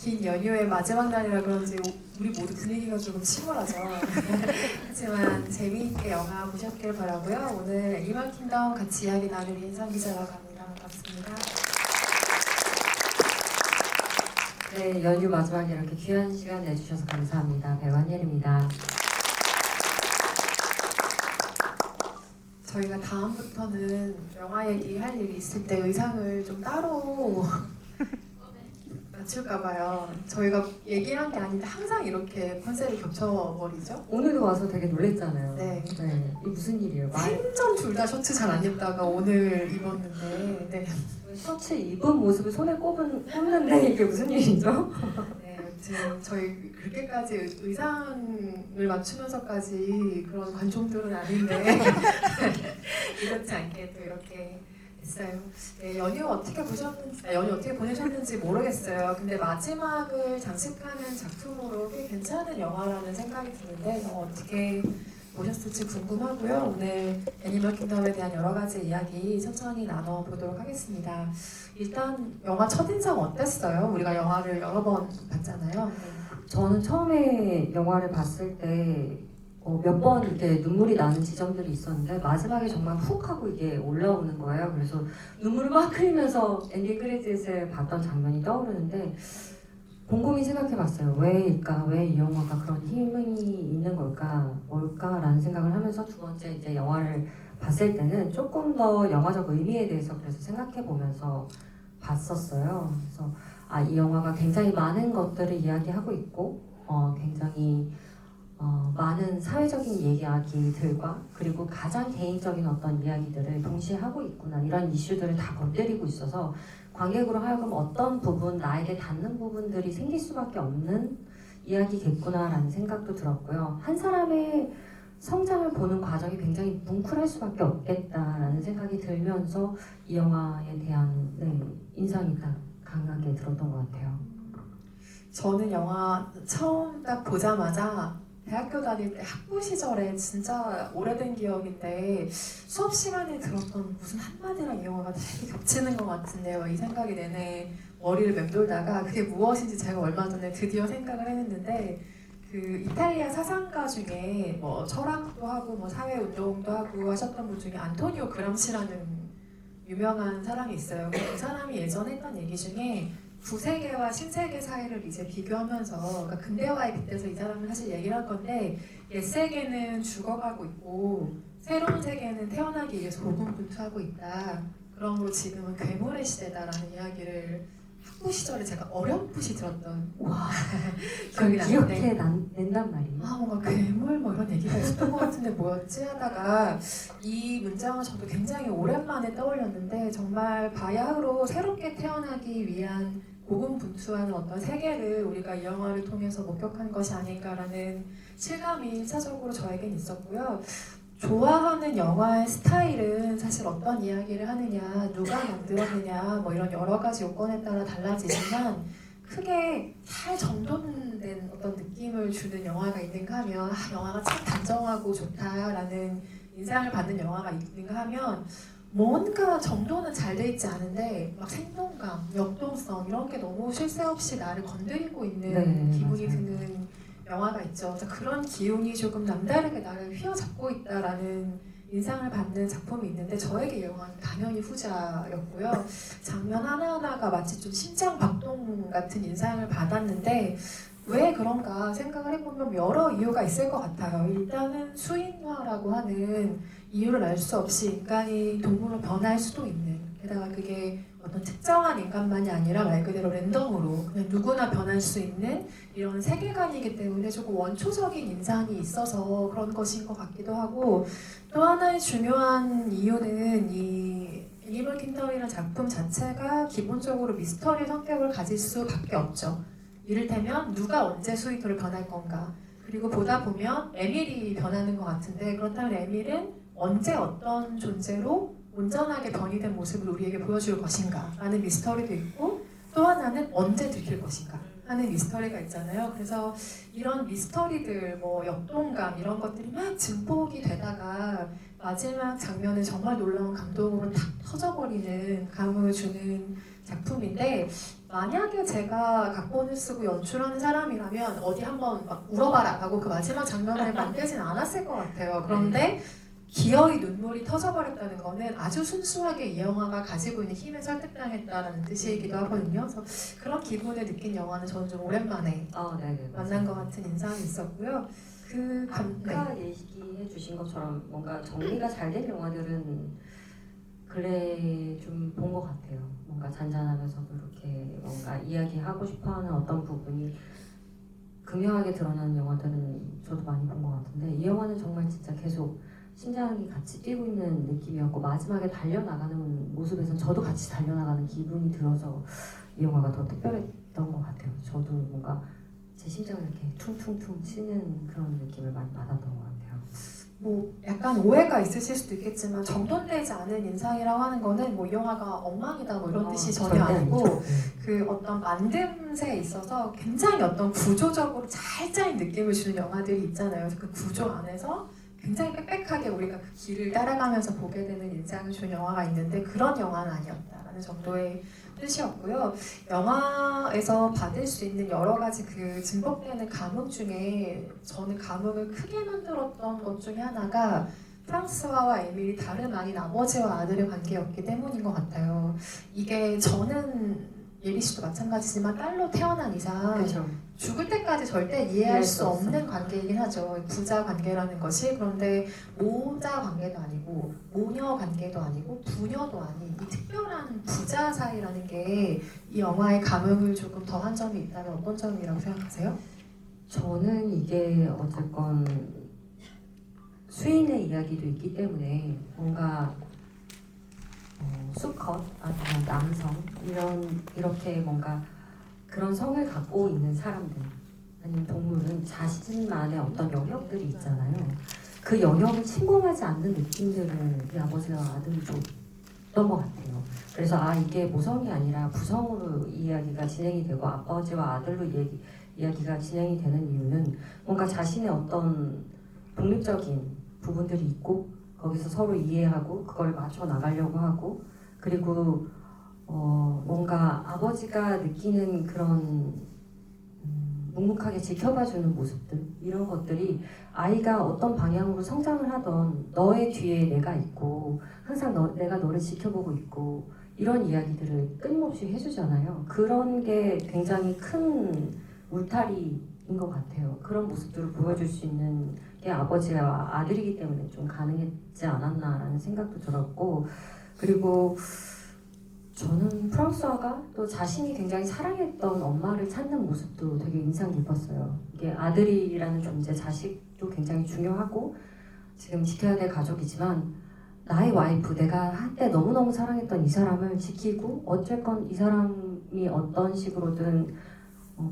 긴 연휴의 마지막 날이라 그런지 우리 모두 분위기가 조금 침울하죠. 하지만 재미있게 영화 보셨길 바라고요. 오늘 애니멀 킹덤 같이 이야기 나눌 인상 기자라고 합니다. 반갑습니다. 네, 연휴 마지막에 이렇게 귀한 시간 내주셔서 감사합니다. 배우 한예리입니다. 저희가 다음부터는 영화 얘기할 일이 있을 때 의상을 좀 따로 맞출까봐요. 저희가 얘기한 게 아닌데 항상 이렇게 컨셉이 겹쳐버리죠. 오늘도 와서 되게 놀랬잖아요. 네. 이게 무슨 일이에요? 생전 둘 다 셔츠 잘 안 입다가 오늘 입었는데 네. 셔츠 입은 모습을 손에 꼽는데 이게 무슨 일이죠? 네, 아무튼 저희 그렇게까지 의상을 맞추면서까지 그런 관종들은 아닌데 이렇지 않게 또 이렇게 됐어요. 네, 연휴 어떻게 보내셨는지 모르겠어요. 근데 마지막을 장식하는 작품으로 꽤 괜찮은 영화라는 생각이 드는데 어떻게 보셨을지 궁금하고요. 오늘 애니멀 킹덤에 대한 여러 가지 이야기 천천히 나눠보도록 하겠습니다. 일단 영화 첫인상 어땠어요? 우리가 영화를 여러 번 봤잖아요. 저는 처음에 영화를 봤을 때 몇 번 이렇게 눈물이 나는 지점들이 있었는데 마지막에 정말 훅 하고 이게 올라오는 거예요. 그래서 눈물을 막 흘리면서 엔딩 크레딧을 봤던 장면이 떠오르는데 곰곰이 생각해봤어요. 왜일까? 왜 이 영화가 그런 힘이 있는 걸까? 뭘까라는 생각을 하면서 두 번째 이제 영화를 봤을 때는 조금 더 영화적 의미에 대해서 그래서 생각해보면서 봤었어요. 그래서 이 영화가 굉장히 많은 것들을 이야기하고 있고 굉장히 많은 사회적인 이야기들과 그리고 가장 개인적인 어떤 이야기들을 동시에 하고 있구나 이런 이슈들을 다 건드리고 있어서 관객으로 하여금 어떤 부분 나에게 닿는 부분들이 생길 수밖에 없는 이야기겠구나라는 생각도 들었고요. 한 사람의 성장을 보는 과정이 굉장히 뭉클할 수밖에 없겠다라는 생각이 들면서 이 영화에 대한 인상이 딱 강하게 들었던 것 같아요. 저는 영화 처음 딱 보자마자 대학교 다닐 때 학부 시절에 진짜 오래된 기억인데 수업 시간에 들었던 무슨 한마디랑 이 영화가 되게 겹치는 것 같은데요. 이 생각이 내내 머리를 맴돌다가 그게 무엇인지 제가 얼마 전에 드디어 생각을 해냈는데 그 이탈리아 사상가 중에 뭐 철학도 하고 뭐 사회운동도 하고 하셨던 분 중에 안토니오 그람시라는 유명한 사람이 있어요. 그 사람이 예전에 했던 얘기 중에 구세계와 신세계 사이를 이제 비교하면서 그러니까 근대화에 빗대서 이 사람은 사실 얘기를 한 건데 옛 세계는 죽어가고 있고 새로운 세계는 태어나기 위해서 고군분투하고 있다. 그러므로 지금은 괴물의 시대다라는 이야기를 학부 시절에 제가 어렴풋이 들었던 기억이 나는데 낸단 말이에요. 뭔가 괴물 뭐 이런 얘기가 있었던 것 같은데 뭐였지 하다가 이 문장은 저도 굉장히 오랜만에 떠올렸는데 정말 바야흐로 새롭게 태어나기 위한 고군분투하는 어떤 세계를 우리가 이 영화를 통해서 목격한 것이 아닌가라는 실감이 1차적으로 저에겐 있었고요. 좋아하는 영화의 스타일은 사실 어떤 이야기를 하느냐, 누가 만들었느냐 뭐 이런 여러 가지 요건에 따라 달라지지만 크게 잘 정돈된 어떤 느낌을 주는 영화가 있는가 하면 영화가 참 단정하고 좋다라는 인상을 받는 영화가 있는가 하면 뭔가 정도는 잘 돼 있지 않은데 막 생동감, 역동성 이런 게 너무 쉴 새 없이 나를 건드리고 있는 기분이 맞아요. 드는 영화가 있죠. 그런 기운이 조금 남다르게 나를 휘어잡고 있다라는 인상을 받는 작품이 있는데 저에게 이 영화는 당연히 후자였고요. 장면 하나하나가 마치 좀 심장 박동 같은 인상을 받았는데 왜 그런가 생각을 해보면 여러 이유가 있을 것 같아요. 일단은 수인화라고 하는 이유를 알 수 없이 인간이 동물로 변할 수도 있는, 게다가 그게 어떤 특정한 인간만이 아니라 말 그대로 랜덤으로 그냥 누구나 변할 수 있는 이런 세계관이기 때문에 조금 원초적인 인상이 있어서 그런 것인 것 같기도 하고, 또 하나의 중요한 이유는 이 애니멀 킹덤이라는 작품 자체가 기본적으로 미스터리 성격을 가질 수밖에 없죠. 이를테면 누가 언제 수인토를 변할 건가, 그리고 보다 보면 에밀이 변하는 것 같은데 그렇다면 에밀은 언제 어떤 존재로 온전하게 변이된 모습을 우리에게 보여줄 것인가 라는 미스터리도 있고, 또 하나는 언제 들킬 것인가 하는 미스터리가 있잖아요. 그래서 이런 미스터리들, 뭐 역동감 이런 것들이 막 증폭이 되다가 마지막 장면은 정말 놀라운 감동으로 탁 터져버리는 감흥을 주는 작품인데 만약에 제가 각본을 쓰고 연출하는 사람이라면 어디 한번 막 울어봐라 하고 그 마지막 장면을 만들진 않았을 것 같아요. 그런데 기어이 눈물이 터져버렸다는 거는 아주 순수하게 이 영화가 가지고 있는 힘에 설득당했다는 뜻이기도 하거든요. 그래서 그런 기분을 느낀 영화는 저는 좀 오랜만에 네네. 만난 것 같은 인상이 있었고요. 아까 얘기해 주신 것처럼 뭔가 정리가 잘 된 영화들은 근래 좀 본 것 같아요. 뭔가 잔잔하면서도 이렇게 뭔가 이야기하고 싶어하는 어떤 부분이 극명하게 드러나는 영화들은 저도 많이 본 것 같은데 이 영화는 정말 진짜 계속 심장이 같이 뛰고 있는 느낌이었고 마지막에 달려나가는 모습에선 저도 같이 달려나가는 기분이 들어서 이 영화가 더 특별했던 것 같아요. 저도 뭔가 제 심장을 이렇게 퉁퉁퉁 치는 그런 느낌을 많이 받았던 것 같아요. 뭐 약간 오해가 있으실 수도 있겠지만 정돈되지 않은 인상이라고 하는 거는 뭐 이 영화가 엉망이다 뭐 이런 뜻이 전혀 절대 아니고 아니죠. 그 어떤 만듦새에 있어서 굉장히 어떤 구조적으로 잘 짜인 느낌을 주는 영화들이 있잖아요. 그래서 그 구조 안에서 굉장히 빽빽하게 우리가 그 길을 따라가면서 보게 되는 인상을 주는 영화가 있는데 그런 영화는 아니었다라는 정도의 뜻이었고요. 영화에서 받을 수 있는 여러 가지 그 증폭되는 감흥 중에 저는 감흥을 크게 만들었던 것 중에 하나가 프랑스와와 에밀이 다름 아닌 아버지와 아들의 관계였기 때문인 것 같아요. 이게 저는 예리 씨도 마찬가지지만 딸로 태어난 이상 그렇죠. 죽을 때까지 절대 이해할 수 없는 관계이긴 하죠. 부자 관계라는 것이. 그런데 모자 관계도 아니고 모녀 관계도 아니고 부녀도 아닌 이 특별한 부자 사이라는 게 이 영화의 감흥을 조금 더한 점이 있다면 어떤 점이라고 생각하세요? 저는 이게 어쨌건 수인의 이야기도 있기 때문에 뭔가 수컷 아니면 남성 이렇게 뭔가 그런 성을 갖고 있는 사람들 아니면 동물은 자신만의 어떤 영역들이 있잖아요. 그 영역을 침범하지 않는 느낌들을 이 아버지와 아들이 줬던 것 같아요. 그래서 이게 모성이 아니라 부성으로 이야기가 진행이 되고 아버지와 아들로 이야기가 진행이 되는 이유는 뭔가 자신의 어떤 독립적인 부분들이 있고 거기서 서로 이해하고 그걸 맞춰 나가려고 하고 그리고 뭔가 아버지가 느끼는 그런 묵묵하게 지켜봐주는 모습들 이런 것들이 아이가 어떤 방향으로 성장을 하던 너의 뒤에 내가 있고 항상 내가 너를 지켜보고 있고 이런 이야기들을 끊임없이 해주잖아요. 그런 게 굉장히 큰 울타리인 것 같아요. 그런 모습들을 보여줄 수 있는 게 아버지와 아들이기 때문에 좀 가능했지 않았나라는 생각도 들었고 그리고 저는 프랑스화가 또 자신이 굉장히 사랑했던 엄마를 찾는 모습도 되게 인상 깊었어요. 이게 아들이라는 존재, 자식도 굉장히 중요하고 지금 지켜야 될 가족이지만 나의 와이프, 내가 한때 너무너무 사랑했던 이 사람을 지키고 어쨌건 이 사람이 어떤 식으로든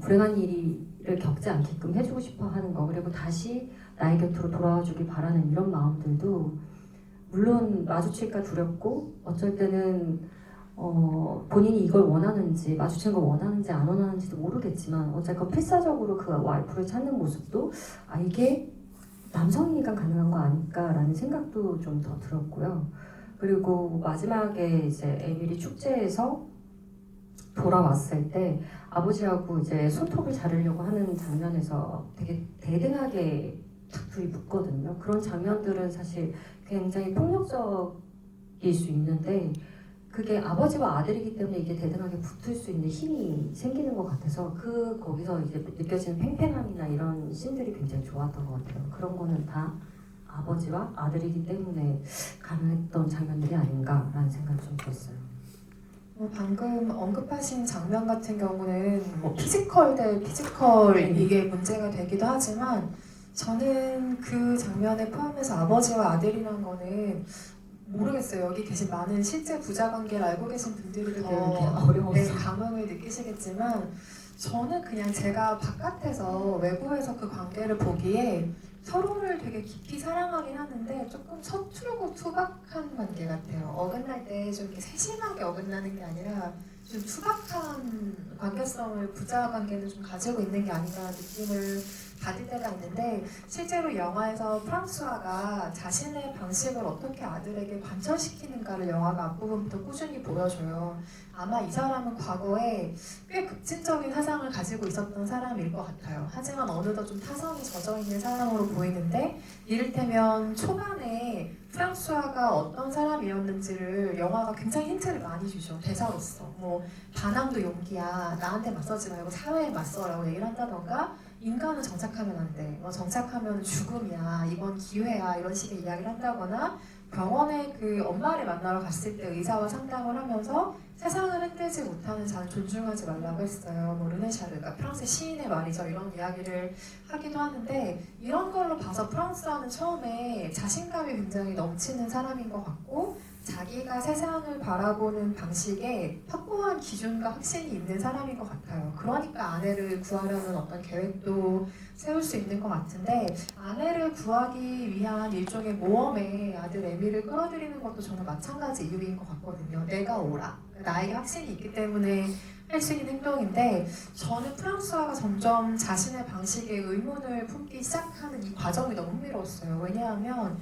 불행한 일을 겪지 않게끔 해주고 싶어 하는 거 그리고 다시 나의 곁으로 돌아와 주길 바라는 이런 마음들도 물론 마주칠까 두렵고 어쩔 때는 본인이 이걸 원하는지 마주치는 걸 원하는지 안 원하는지도 모르겠지만 어쨌건 필사적으로 그 와이프를 찾는 모습도 이게 남성이니까 가능한 거 아닐까라는 생각도 좀 더 들었고요. 그리고 마지막에 이제 에밀이 축제에서 돌아왔을 때 아버지하고 이제 손톱을 자르려고 하는 장면에서 되게 대등하게 탁 둘이 붙거든요. 그런 장면들은 사실 굉장히 폭력적일 수 있는데 그게 아버지와 아들이기 때문에 이게 대등하게 붙을 수 있는 힘이 생기는 것 같아서 거기서 이제 느껴지는 팽팽함이나 이런 씬들이 굉장히 좋았던 것 같아요. 그런 거는 다 아버지와 아들이기 때문에 가능했던 장면들이 아닌가라는 생각이 좀 들었어요. 방금 언급하신 장면 같은 경우는 뭐 피지컬 대 피지컬 이게 문제가 되기도 하지만 저는 그 장면에 포함해서 아버지와 아들이라는 거는 모르겠어요. 여기 계신 많은 실제 부자 관계를 알고 계신 분들이 더 감흥을 느끼시겠지만 저는 그냥 제가 바깥에서 외부에서 그 관계를 보기에 서로를 되게 깊이 사랑하긴 하는데 조금 서투르고 투박한 관계 같아요. 어긋날 때 좀 이렇게 세심하게 어긋나는 게 아니라 좀 투박한 관계성을 부자 관계는 좀 가지고 있는 게 아닌가 느낌을 받을 때가 있는데 실제로 영화에서 프랑스화가 자신의 방식을 어떻게 아들에게 관철시키는가를 영화가 앞부분부터 꾸준히 보여줘요. 아마 이 사람은 과거에 꽤 급진적인 사상을 가지고 있었던 사람일 것 같아요. 하지만 어느덧 좀 타성이 젖어있는 사람으로 보이는데 이를테면 초반에 프랑스화가 어떤 사람이었는지를 영화가 굉장히 힌트를 많이 주죠. 대사로서. 뭐 반항도 용기야. 나한테 맞서지 말고 사회에 맞서라고 얘기를 한다던가 인간은 정착하면 안 돼. 뭐 정착하면 죽음이야. 이번 기회야. 이런 식의 이야기를 한다거나 병원에 그 엄마를 만나러 갔을 때 의사와 상담을 하면서 세상을 흔들지 못하는 자는 존중하지 말라고 했어요. 뭐 르네샤르가 프랑스 시인의 말이죠. 이런 이야기를 하기도 하는데 이런 걸로 봐서 프랑스와는 처음에 자신감이 굉장히 넘치는 사람인 것 같고 자기가 세상을 바라보는 방식에 확고한 기준과 확신이 있는 사람인 것 같아요. 그러니까 아내를 구하려는 어떤 계획도 세울 수 있는 것 같은데 아내를 구하기 위한 일종의 모험에 아들 에미를 끌어들이는 것도 저는 마찬가지 이유인 것 같거든요. 내가 오라. 나에게 확신이 있기 때문에 할 수 있는 행동인데 저는 프랑스화가 점점 자신의 방식에 의문을 품기 시작하는 이 과정이 너무 흥미로웠어요. 왜냐하면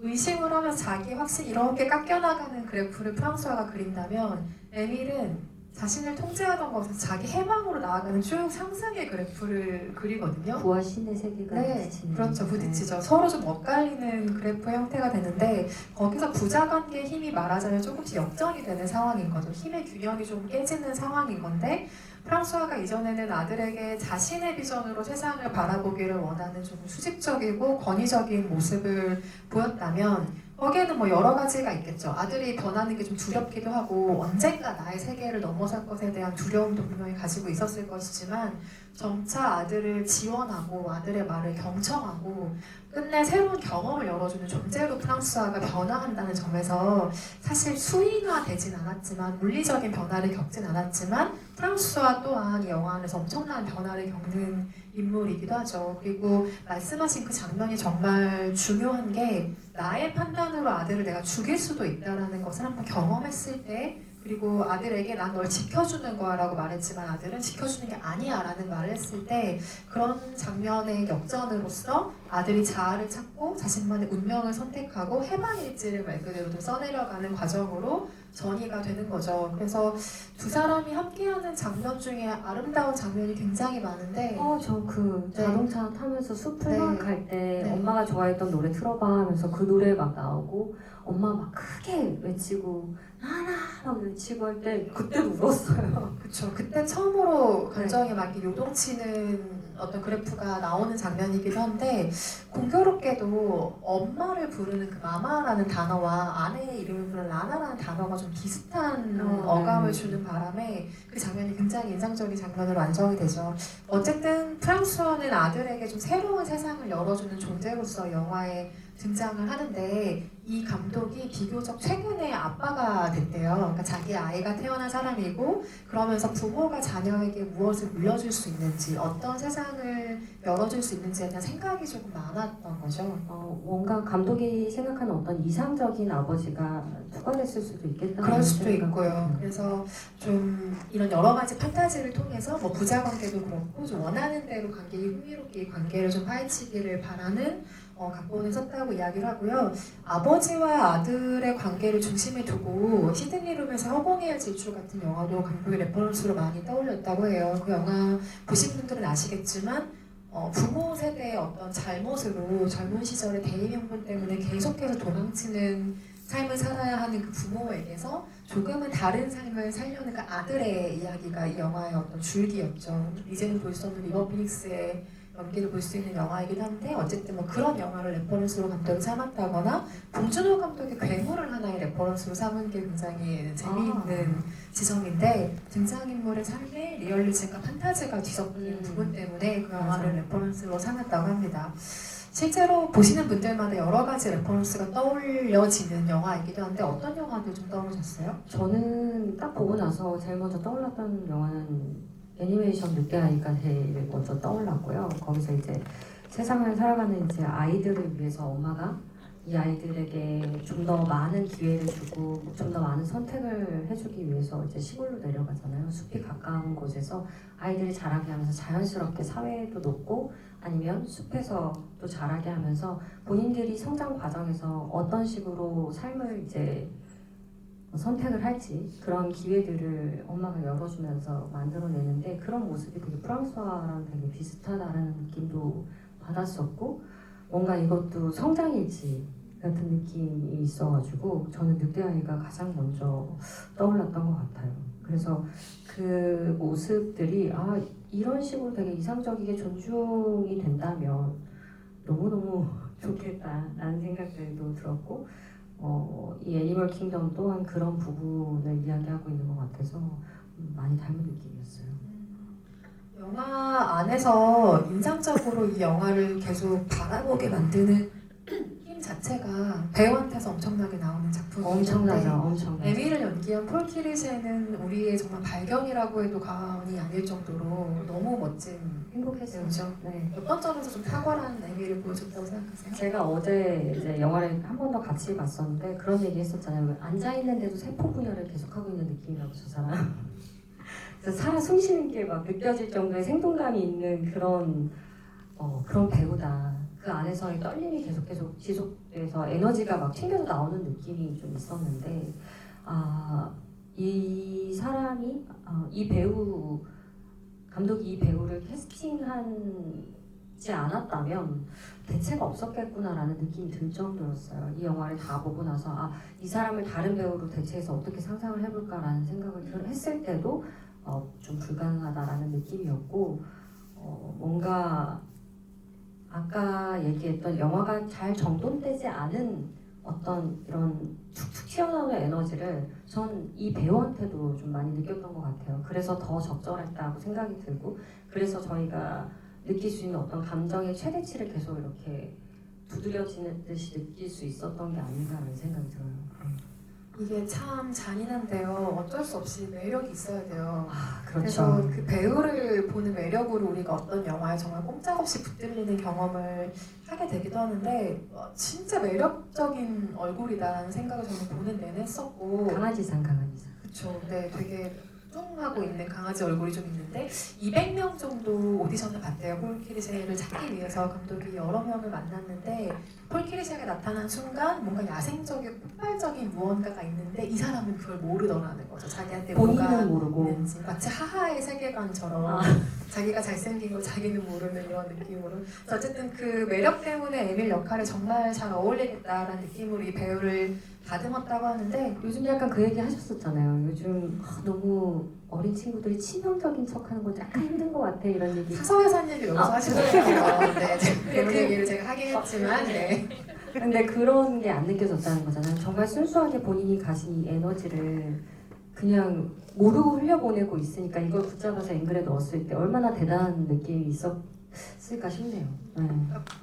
의심을 하면서 자기 확신이 이렇게 깎여나가는 그래프를 프랑스화가 그린다면 에밀은 자신을 통제하던 것에서 자기 해방으로 나아가는 쭉 상승의 그래프를 그리거든요. 부와 신의 세계가 네, 부딪히는. 그렇죠. 부딪히죠. 서로 좀 엇갈리는 그래프 형태가 되는데 거기서 부자관계의 힘이 말하자면 조금씩 역전이 되는 상황인 거죠. 힘의 균형이 좀 깨지는 상황인 건데 프랑스화가 이전에는 아들에게 자신의 비전으로 세상을 바라보기를 원하는 좀 수직적이고 권위적인 모습을 보였다면 거기에는 뭐 여러 가지가 있겠죠. 아들이 변하는 게 좀 두렵기도 하고 언젠가 나의 세계를 넘어설 것에 대한 두려움도 분명히 가지고 있었을 것이지만 점차 아들을 지원하고 아들의 말을 경청하고 끝내 새로운 경험을 열어주는 존재로 프랑스화가 변화한다는 점에서 사실 수인화되진 않았지만 물리적인 변화를 겪진 않았지만 프랑스화 또한 이 영화 안에서 엄청난 변화를 겪는 인물이기도 하죠. 그리고 말씀하신 그 장면이 정말 중요한 게 나의 판단으로 아들을 내가 죽일 수도 있다는 것을 한번 경험했을 때 그리고 아들에게 난 널 지켜주는 거야 라고 말했지만 아들은 지켜주는 게 아니야 라는 말을 했을 때 그런 장면의 역전으로서 아들이 자아를 찾고 자신만의 운명을 선택하고 해방일지를 말 그대로 좀 써내려가는 과정으로 전이가 되는 거죠. 그래서 두 사람이 함께하는 장면 중에 아름다운 장면이 굉장히 많은데 저 그 네. 자동차 타면서 숲을 네. 막 갈 때 네. 엄마가 좋아했던 노래 틀어봐 하면서 그 노래 막 나오고 엄마 막 크게 외치고 나나 막 외치고 할 때 그때 울었어요. 그쵸. 그때 처음으로 감정이 막 이렇게 요동치는 어떤 그래프가 나오는 장면이기도 한데 공교롭게도 엄마를 부르는 그 마마라는 단어와 아내의 이름을 부르는 라나라는 단어가 좀 비슷한 어감을 주는 바람에 그 장면이 굉장히 인상적인 장면으로 완성이 되죠. 어쨌든 프랑스어는 아들에게 좀 새로운 세상을 열어주는 존재로서 영화에 등장을 하는데 이 감독이 비교적 최근에 아빠가 됐대요. 그러니까 자기 아이가 태어난 사람이고 그러면서 부모가 자녀에게 무엇을 물려줄 수 있는지 어떤 세상을 열어줄 수 있는지에 대한 생각이 조금 많았던 거죠. 뭔가 감독이 생각하는 어떤 이상적인 아버지가 추가됐을 수도 있겠다. 그럴 수도 있고요. 그래서 좀 이런 여러 가지 판타지를 통해서 뭐 부자 관계도 그렇고 좀 원하는 대로 관계가 흥미롭게 이 관계를 좀 파헤치기를 바라는 각본을 썼다고 이야기를 하고요. 아버지와 아들의 관계를 중심에 두고 시드니 룸에서 허공의 질주 같은 영화도 감독의 레퍼런스로 많이 떠올렸다고 해요. 그 영화 보신 분들은 아시겠지만 부모 세대의 어떤 잘못으로 젊은 시절에 대의명분 때문에 계속해서 도망치는 삶을 살아야 하는 그 부모에게서 조금은 다른 삶을 살려는 그 아들의 이야기가 이 영화의 어떤 줄기였죠. 이제는 볼 수 없는 리버 피닉스의 연기를 볼 수 있는 영화이긴 한데 어쨌든 뭐 그런 영화를 레퍼런스로 감독이 삼았다거나 봉준호 감독이 괴물을 하나의 레퍼런스로 삼은 게 굉장히 재미있는 지점인데 등장인물의 삶에 리얼리즘과 판타지가 뒤섞인 부분 때문에 그 영화를 레퍼런스로 삼았다고 합니다. 실제로 보시는 분들마다 여러 가지 레퍼런스가 떠올려지는 영화이기도 한데 어떤 영화들 좀 떠오르셨어요? 저는 딱 보고 나서 제일 먼저 떠올랐던 영화는 애니메이션 늑대 아이가 제일 먼저 떠올랐고요. 거기서 이제 세상을 살아가는 이제 아이들을 위해서 엄마가 이 아이들에게 좀 더 많은 기회를 주고 좀 더 많은 선택을 해주기 위해서 이제 시골로 내려가잖아요. 숲이 가까운 곳에서 아이들이 자라게 하면서 자연스럽게 사회도 높고 아니면 숲에서 또 자라게 하면서 본인들이 성장 과정에서 어떤 식으로 삶을 이제 선택을 할지 그런 기회들을 엄마가 열어주면서 만들어내는데 그런 모습이 되게 프랑스화랑 되게 비슷하다는 느낌도 받았었고 뭔가 이것도 성장일지 같은 느낌이 있어가지고 저는 늑대아이가 가장 먼저 떠올랐던 것 같아요. 그래서 그 모습들이 이런 식으로 되게 이상적이게 존중이 된다면 너무너무 좋겠다라는 생각들도 들었고 이 애니멀 킹덤 또한 그런 부분을 이야기하고 있는 것 같아서 많이 닮은 느낌이었어요. 영화 안에서 인상적으로 이 영화를 계속 바라보게 만드는 힘 자체가 배우한테서 엄청나게 나오는 작품인데 엄청나죠, 엄청나죠. 에미를 연기한 폴 키르셰는 우리의 정말 발견이라고 해도 과언이 아닐 정도로 너무 멋진 행복했어요. 배우죠. 네. 어떤 점에서 좀 탁월한 에미를 보여줬다고 생각하세요? 제가 어제 이제 영화를 한 번 더 같이 봤었는데 그런 얘기 했었잖아요. 앉아 있는데도 세포 분열을 계속하고 있는 느낌이라고 저 사람. 그래서 살아 숨쉬는 게 막 느껴질 정도의 생동감이 있는 그런 배우다. 그 안에서의 떨림이 계속 지속돼서 에너지가 막 튕겨서 나오는 느낌이 좀 있었는데 이 사람이 이 배우 감독이 이 배우를 캐스팅하지 않았다면 대체가 없었겠구나라는 느낌이 들 정도였어요. 이 영화를 다 보고 나서 이 사람을 다른 배우로 대체해서 어떻게 상상을 해볼까라는 생각을 했을 때도 좀 불가능하다라는 느낌이었고 뭔가 아까 얘기했던 영화가 잘 정돈되지 않은 어떤 이런 툭툭 튀어나오는 에너지를 전 이 배우한테도 좀 많이 느꼈던 것 같아요. 그래서 더 적절했다고 생각이 들고 그래서 저희가 느낄 수 있는 어떤 감정의 최대치를 계속 이렇게 두드려지는 듯이 느낄 수 있었던 게 아닌가라는 생각이 들어요. 이게 참 잔인한데요. 어쩔 수 없이 매력이 있어야 돼요. 그렇죠. 그래서 그 배우를 보는 매력으로 우리가 어떤 영화에 정말 꼼짝없이 붙들리는 경험을 하게 되기도 하는데 진짜 매력적인 얼굴이다라는 생각을 저는 보는 내내 했었고 강아지상. 그쵸. 네, 되게 뚱하고 있는 강아지 얼굴이 좀 있는데 200명 정도 오디션을 봤대요. 폴 키르셰를 찾기 위해서 감독이 여러 명을 만났는데 폴 키르셰가 나타난 순간 뭔가 야생적이고 폭발적인 무언가가 있는데 이 사람은 그걸 모르더라는 거죠. 자기한테 뭐가 본인은 모르고 있는지 마치 하하의 세계관처럼 자기가 잘생긴 걸 자기는 모르는 이런 느낌으로 그래서 어쨌든 그 매력 때문에 에밀 역할에 정말 잘 어울리겠다라는 느낌으로 이 배우를 다듬었다고 하는데 요즘 약간 그 얘기 하셨었잖아요. 요즘 너무 어린 친구들이 치명적인 척하는 건 약간 힘든 것 같아 이런 얘기. 사서에 산 얘기를 여기서 하시더라고요. 네, 그런 얘기를 제가 하긴 했지만 네. 근데 그런 게 안 느껴졌다는 거잖아요. 정말 순수하게 본인이 가진 이 에너지를 그냥 모르고 흘려보내고 있으니까 이걸 붙잡아서 앵글에 넣었을 때 얼마나 대단한 느낌이 있었을까 싶네요.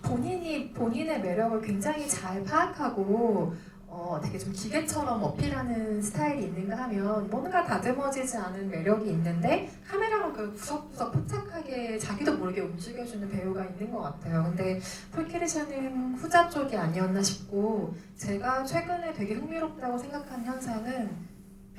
본인이 본인의 매력을 굉장히 잘 파악하고 되게 좀 기계처럼 어필하는 스타일이 있는가 하면 뭔가 다듬어지지 않은 매력이 있는데 카메라가 그 구석구석 포착하게 자기도 모르게 움직여주는 배우가 있는 것 같아요. 근데 폴 키르셰는 후자 쪽이 아니었나 싶고 제가 최근에 되게 흥미롭다고 생각하는 현상은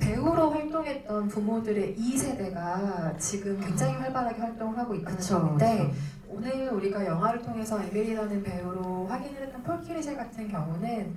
배우로 활동했던 부모들의 2세대가 지금 굉장히 활발하게 활동을 하고 있다는 점인데 오늘 우리가 영화를 통해서 에밀리라는 배우로 확인을 했던 폴 키르셰 같은 경우는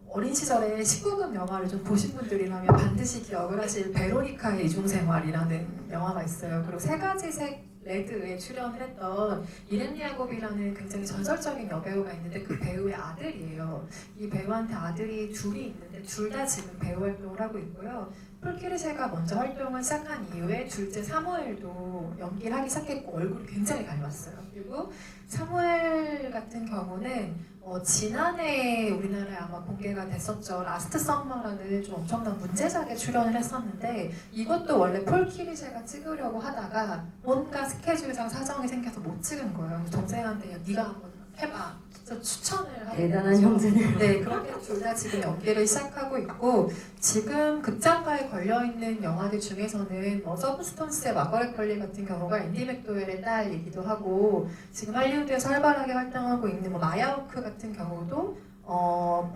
어린 시절에 19금 영화를 좀 보신 분들이라면 반드시 기억을 하실 베로니카의 이중생활이라는 영화가 있어요. 그리고 세 가지 색 레드에 출연을 했던 이렌 야곱이라는 굉장히 전설적인 여배우가 있는데 그 배우의 아들이에요. 이 배우한테 아들이 둘이 있는데 둘 다 지금 배우 활동을 하고 있고요. 폴 키르셰가 먼저 활동을 시작한 이후에 둘째 사무엘도 연기를 하기 시작했고 얼굴이 굉장히 닮았어요. 그리고 사무엘 같은 경우는 지난해 우리나라에 아마 공개가 됐었죠. 라스트 썸머라는 좀 엄청난 문제작에 출연을 했었는데 이것도 원래 폴 키르셰가 찍으려고 하다가 뭔가 스케줄상 사정이 생겨서 못 찍은 거예요. 동생한테 네가 한번 해봐. 진짜 추천을 하고 대단한 있죠. 형제네요. 네, 그렇게 둘 다 지금 연기를 시작하고 있고 지금 극장가에 걸려있는 영화들 중에서는 뭐 서브스턴스의 마거렛 컬리 같은 경우가 앤디 맥도웰의 딸이기도 하고 지금 할리우드에서 활발하게 활동하고 있는 뭐 마야오크 같은 경우도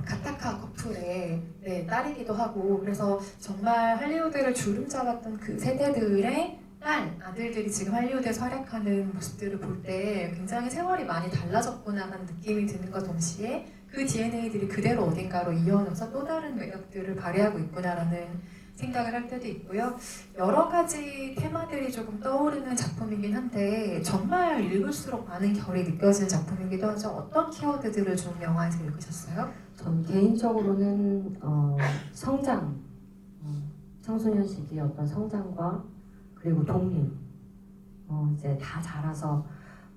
가타카 커플의 네, 딸이기도 하고 그래서 정말 할리우드를 주름 잡았던 그 세대들의 아들들이 지금 할리우드에서 활약하는 모습들을 볼 때 굉장히 세월이 많이 달라졌구나라는 느낌이 드는 것 동시에 그 DNA들이 그대로 어딘가로 이어져서 또 다른 매력들을 발휘하고 있구나라는 생각을 할 때도 있고요. 여러 가지 테마들이 조금 떠오르는 작품이긴 한데 정말 읽을수록 많은 결이 느껴지는 작품이기도 하죠. 어떤 키워드들을 좀 영화에서 읽으셨어요? 전 개인적으로는 성장, 청소년 시기의 어떤 성장과 그리고 독립, 이제 다 자라서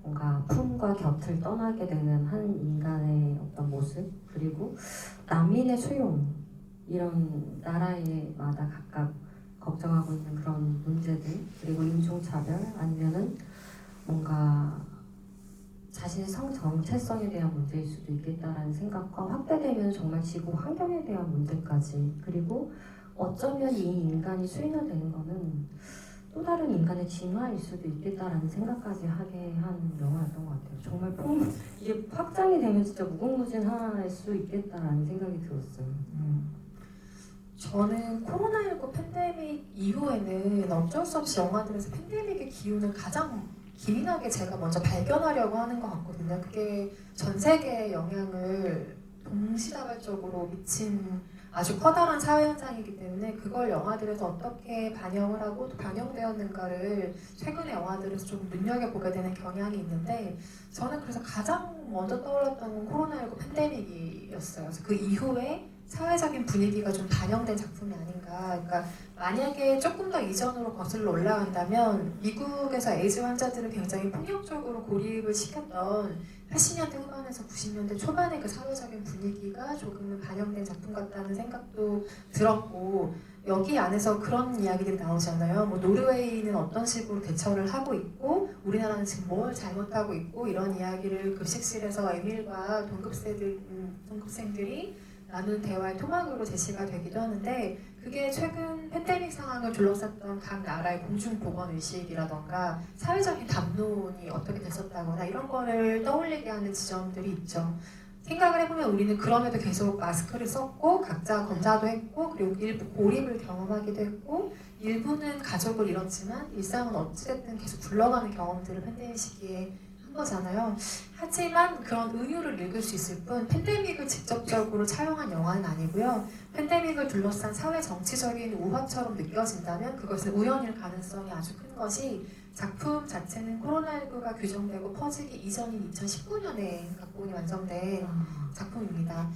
뭔가 품과 곁을 떠나게 되는 한 인간의 어떤 모습, 그리고 난민의 수용, 이런 나라에마다 각각 걱정하고 있는 그런 문제들, 그리고 인종차별, 아니면은 뭔가 자신의 성 정체성에 대한 문제일 수도 있겠다라는 생각과 확대되면 정말 지구 환경에 대한 문제까지, 그리고 어쩌면 이 인간이 수인화되는 거는 또 다른 인간의 진화일 수도 있겠다라는 생각까지 하게 한 영화였던 것 같아요. 정말 이게 확장이 되면 진짜 무궁무진할 수 있겠다라는 생각이 들었어요. 저는 코로나19 팬데믹 이후에는 어쩔 수 없이 영화들에서 팬데믹의 기운을 가장 기민하게 제가 먼저 발견하려고 하는 것 같거든요. 그게 전 세계에 영향을 동시다발적으로 미친 아주 커다란 사회 현상이기 때문에 그걸 영화들에서 어떻게 반영을 하고 또 반영되었는가를 최근의 영화들에서 좀 눈여겨보게 되는 경향이 있는데 저는 그래서 가장 먼저 떠올랐던 건 코로나19 팬데믹이었어요. 그래서 그 이후에 사회적인 분위기가 좀 반영된 작품이 아닌가. 그러니까 만약에 조금 더 이전으로 거슬러 올라간다면 미국에서 에이즈 환자들을 굉장히 폭력적으로 고립을 시켰던 80년대 후반에서 90년대 초반의 그 사회적인 분위기가 조금은 반영된 작품 같다는 생각도 들었고 여기 안에서 그런 이야기들이 나오잖아요. 뭐 노르웨이는 어떤 식으로 대처를 하고 있고 우리나라는 지금 뭘 잘못하고 있고 이런 이야기를 급식실에서 에밀과 동급생들이 나눈 대화의 토막으로 제시가 되기도 하는데 그게 최근 팬데믹 상황을 둘러쌌던 각 나라의 공중보건의식이라던가 사회적인 담론이 어떻게 됐었다거나 이런 거를 떠올리게 하는 지점들이 있죠. 생각을 해보면 우리는 그럼에도 계속 마스크를 썼고 각자 검사도 했고 그리고 일부 고립을 경험하기도 했고 일부는 가족을 잃었지만 일상은 어찌됐든 계속 굴러가는 경험들을 팬데믹 시기에 한 거잖아요. 하지만 그런 은유를 읽을 수 있을 뿐 팬데믹을 직접적으로 차용한 영화는 아니고요. 팬데믹을 둘러싼 사회 정치적인 우화처럼 느껴진다면 그것은 우연일 가능성이 아주 큰 것이 작품 자체는 코로나19가 규정되고 퍼지기 이전인 2019년에 각본이 완성된 작품입니다.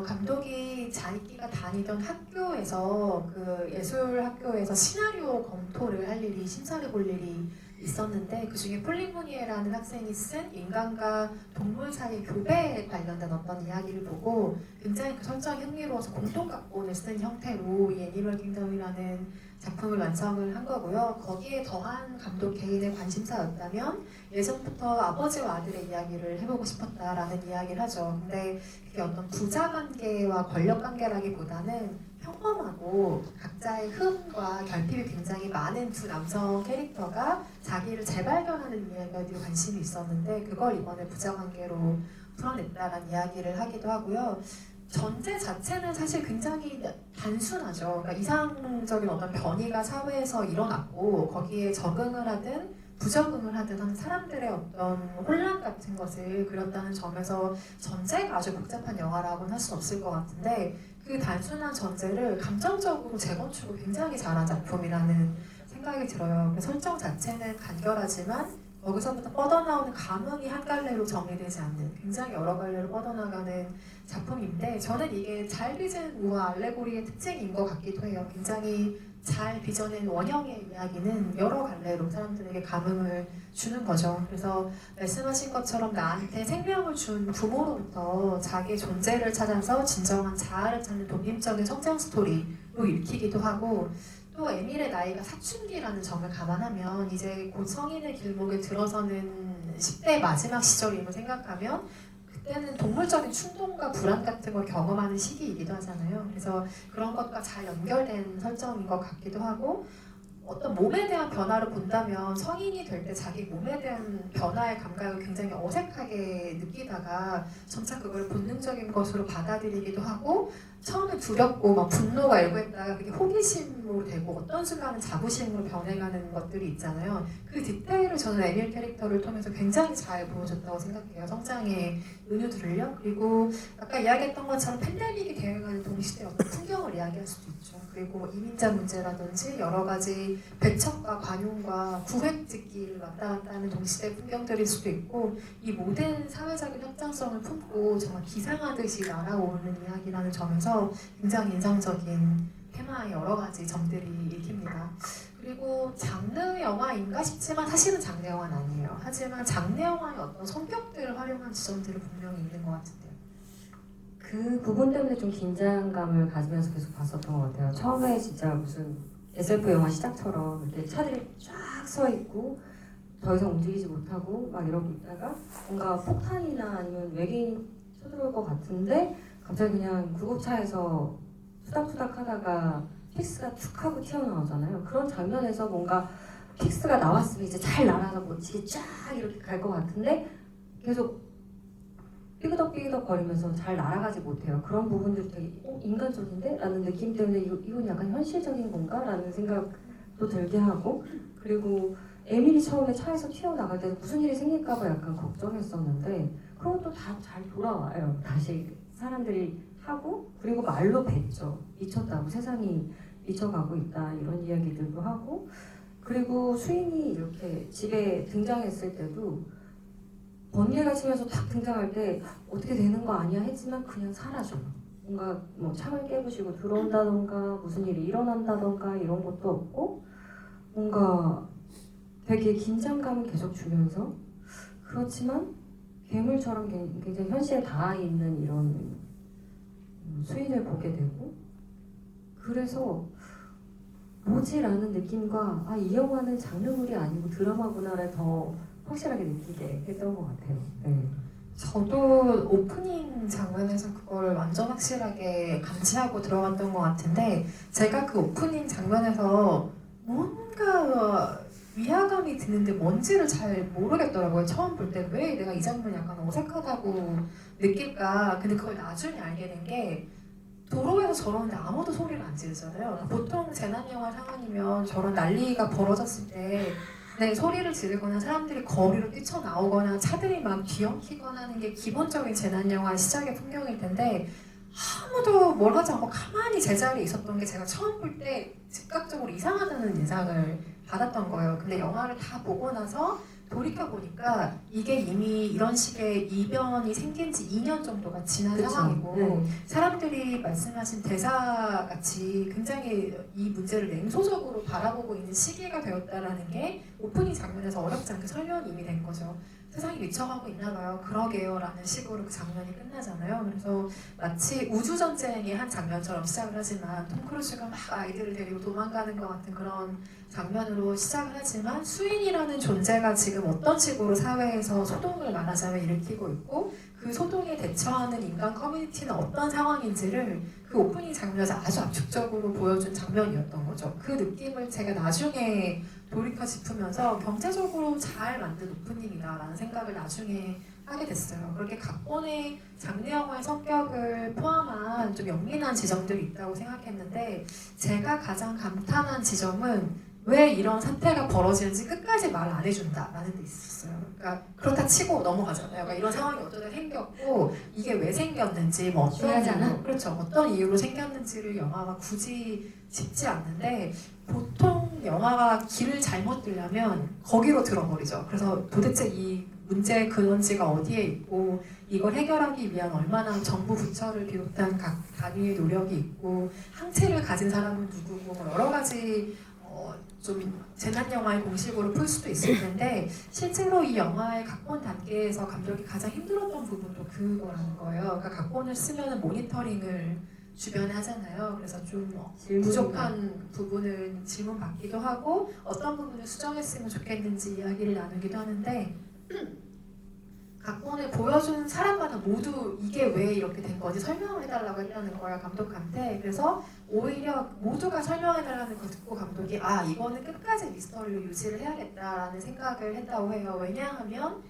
감독이 자기가 다니던 학교에서 그 예술 학교에서 시나리오 검토를 할 일이 심사를 볼 일이 있었는데 그 중에 폴리모니에라는 학생이 쓴 인간과 동물 사이의 교배에 관련된 어떤 이야기를 보고 굉장히 그 설정이 흥미로워서 공통각본을 쓴 형태로 이 애니멀 킹덤이라는 작품을 완성을 한 거고요. 거기에 더한 감독 개인의 관심사였다면 예전부터 아버지와 아들의 이야기를 해보고 싶었다라는 이야기를 하죠. 근데 그게 어떤 부자 관계와 권력 관계라기보다는 평범하고 각자의 흠과 결핍이 굉장히 많은 두 남성 캐릭터가 자기를 재발견하는 이야기에 관심이 있었는데 그걸 이번에 부자 관계로 풀어냈다라는 이야기를 하기도 하고요. 전제 자체는 사실 굉장히 단순하죠. 그러니까 이상적인 어떤 변이가 사회에서 일어났고 거기에 적응을 하든 부적응을 하든 하는 사람들의 어떤 혼란 같은 것을 그렸다는 점에서 전제가 아주 복잡한 영화라고는 할 수 없을 것 같은데 그 단순한 전제를 감정적으로 재건축을 굉장히 잘한 작품이라는 생각이 들어요. 그 설정 자체는 간결하지만 거기서부터 뻗어나오는 감흥이 한 갈래로 정리되지 않는 굉장히 여러 갈래로 뻗어나가는 작품인데 저는 이게 잘 빚은 우화 알레고리의 특징인 것 같기도 해요. 굉장히 잘 빚어낸 원형의 이야기는 여러 갈래로 사람들에게 감흥을 주는 거죠. 그래서 말씀하신 것처럼 나한테 생명을 준 부모로부터 자기 존재를 찾아서 진정한 자아를 찾는 독립적인 성장 스토리로 읽히기도 하고 또 에밀의 나이가 사춘기라는 점을 감안하면 이제 곧 성인의 길목에 들어서는 10대 마지막 시절임을 생각하면 그때는 동물적인 충동과 불안 같은 걸 경험하는 시기이기도 하잖아요. 그래서 그런 것과 잘 연결된 설정인 것 같기도 하고 어떤 몸에 대한 변화를 본다면 성인이 될 때 자기 몸에 대한 변화의 감각을 굉장히 어색하게 느끼다가 점차 그걸 본능적인 것으로 받아들이기도 하고 처음에 두렵고 막 분노가 일고 했다가 그게 호기심으로 되고 어떤 순간은 자부심으로 변해가는 것들이 있잖아요. 그 디테일을 저는 에밀 캐릭터를 통해서 굉장히 잘 보여줬다고 생각해요. 성장의 은유들을요. 그리고 아까 이야기했던 것처럼 팬데믹이 되어가는 동시대 어떤 풍경을 이야기할 수도 있죠. 그리고 이민자 문제라든지 여러 가지 배척과 관용과 구획짓기를 왔다 갔다 하는 동시대 풍경들일 수도 있고 이 모든 사회적인 확장성을 품고 정말 기상하듯이 날아오르는 이야기라는 점에서 굉장히 인상적인 테마의 여러 가지 점들이 읽힙니다. 그리고 장르 영화인가 싶지만 사실은 장르 영화는 아니에요. 하지만 장르 영화의 어떤 성격들을 활용한 지점들이 분명히 있는 것 같은데요. 그 부분 때문에 좀 긴장감을 가지면서 계속 봤었던 것 같아요. 처음에 진짜 무슨 SF 영화 시작처럼 이렇게 차들이 쫙 서 있고 더 이상 움직이지 못하고 막 이러고 있다가 뭔가 폭탄이나 아니면 외계인이 쳐들어올 것 같은데 갑자기 그냥 구급차에서 투닥투닥 하다가 픽스가 툭 하고 튀어나오잖아요. 그런 장면에서 뭔가 픽스가 나왔으면 이제 잘 날아서 멋지게 쫙 이렇게 갈 것 같은데 계속 삐그덕삐그덕 거리면서 잘 날아가지 못해요. 그런 부분들이 되게 인간적인데? 라는 느낌 때문에 이건 약간 현실적인 건가? 라는 생각도 들게 하고 그리고 에밀이 처음에 차에서 튀어나갈 때 무슨 일이 생길까봐 약간 걱정했었는데 그런 것도 다 잘 돌아와요. 다시 사람들이 하고 그리고 말로 뱉죠. 미쳤다고 세상이 미쳐가고 있다 이런 이야기들도 하고 그리고 수인이 이렇게 집에 등장했을 때도 번개가 치면서 탁 등장할 때 어떻게 되는 거 아니야 했지만 그냥 사라져요. 뭔가 뭐 창을 깨부시고 들어온다던가 무슨 일이 일어난다던가 이런 것도 없고 뭔가 되게 긴장감을 계속 주면서 그렇지만 괴물처럼 굉장히 현실에 닿아 있는 이런 수인을 보게 되고 그래서 뭐지라는 느낌과 이 영화는 장르물이 아니고 드라마구나를 더 확실하게 느끼게 했던 것 같아요. 네. 저도 오프닝 장면에서 그걸 완전 확실하게 감지하고 들어갔던 것 같은데 제가 그 오프닝 장면에서 뭔가 위화감이 드는데 뭔지를 잘 모르겠더라고요. 처음 볼 때 왜 내가 이 장면이 약간 어색하다고 느낄까. 근데 그걸 나중에 알게 된 게 도로에서 저러는데 아무도 소리를 안 지르잖아요. 보통 재난 영화 상황이면 저런 난리가 벌어졌을 때 네, 소리를 지르거나 사람들이 거리로 뛰쳐나오거나 차들이 막 뒤엉키거나 하는 게 기본적인 재난 영화 시작의 풍경일 텐데 아무도 뭘 하지 않고 가만히 제자리에 있었던 게 제가 처음 볼 때 즉각적으로 이상하다는 인상을 받았던 거예요. 근데 영화를 다 보고 나서 돌이켜보니까 이게 이미 이런 식의 이변이 생긴 지 2년 정도가 지난 그쵸. 상황이고 네. 사람들이 말씀하신 대사같이 굉장히 이 문제를 냉소적으로 바라보고 있는 시기가 되었다라는 게 오프닝 장면에서 어렵지 않게 설명이 이미 된 거죠. 세상이 미쳐가고 있나 봐요. 그러게요. 라는 식으로 그 장면이 끝나잖아요. 그래서 마치 우주전쟁의 한 장면처럼 시작을 하지만 톰 크루즈가 막 아이들을 데리고 도망가는 것 같은 그런 장면으로 시작을 하지만 수인이라는 존재가 지금 어떤 식으로 사회에서 소동을 말하자면 일으키고 있고 그 소동에 대처하는 인간 커뮤니티는 어떤 상황인지를 그 오프닝 장면에서 아주 압축적으로 보여준 장면이었던 거죠. 그 느낌을 제가 나중에 돌이켜 짚으면서 경제적으로 잘 만든 오프닝이다라는 생각을 나중에 하게 됐어요. 그렇게 각본의 장르 영화의 성격을 포함한 좀 영민한 지점들이 있다고 생각했는데 제가 가장 감탄한 지점은 왜 이런 사태가 벌어지는지 끝까지 말 안 해준다라는 데 있었어요. 그러니까 그렇다 치고 넘어가잖아요. 그러니까 이런 상황이 어쩌다 생겼고 이게 왜 생겼는지 뭐 어떤 중요하잖아. 이유로, 그렇죠. 어떤 이유로 생겼는지를 영화가 굳이 짚지 않는데 보통 영화가 길을 잘못 들려면 거기로 들어버리죠. 그래서 도대체 이 문제의 근원지가 어디에 있고 이걸 해결하기 위한 얼마나 정부 부처를 비롯한 각 단위의 노력이 있고 항체를 가진 사람은 누구고 뭐 여러 가지 좀 재난 영화의 공식으로 풀 수도 있을 텐데 실제로 이 영화의 각본 단계에서 감독이 가장 힘들었던 부분도 그거라는 거예요. 그러니까 각본을 쓰면 모니터링을 주변에 하잖아요. 그래서 좀 부족한 부분을 질문 받기도 하고 어떤 부분을 수정했으면 좋겠는지 이야기를 나누기도 하는데 각본을 보여준 사람마다 모두 이게 왜 이렇게 된 건지 설명을 해달라고 했다는 거야, 감독한테. 그래서 오히려 모두가 설명해달라는 거 듣고 감독이 아, 이거는 끝까지 미스터리로 유지를 해야겠다라는 생각을 했다고 해요. 왜냐하면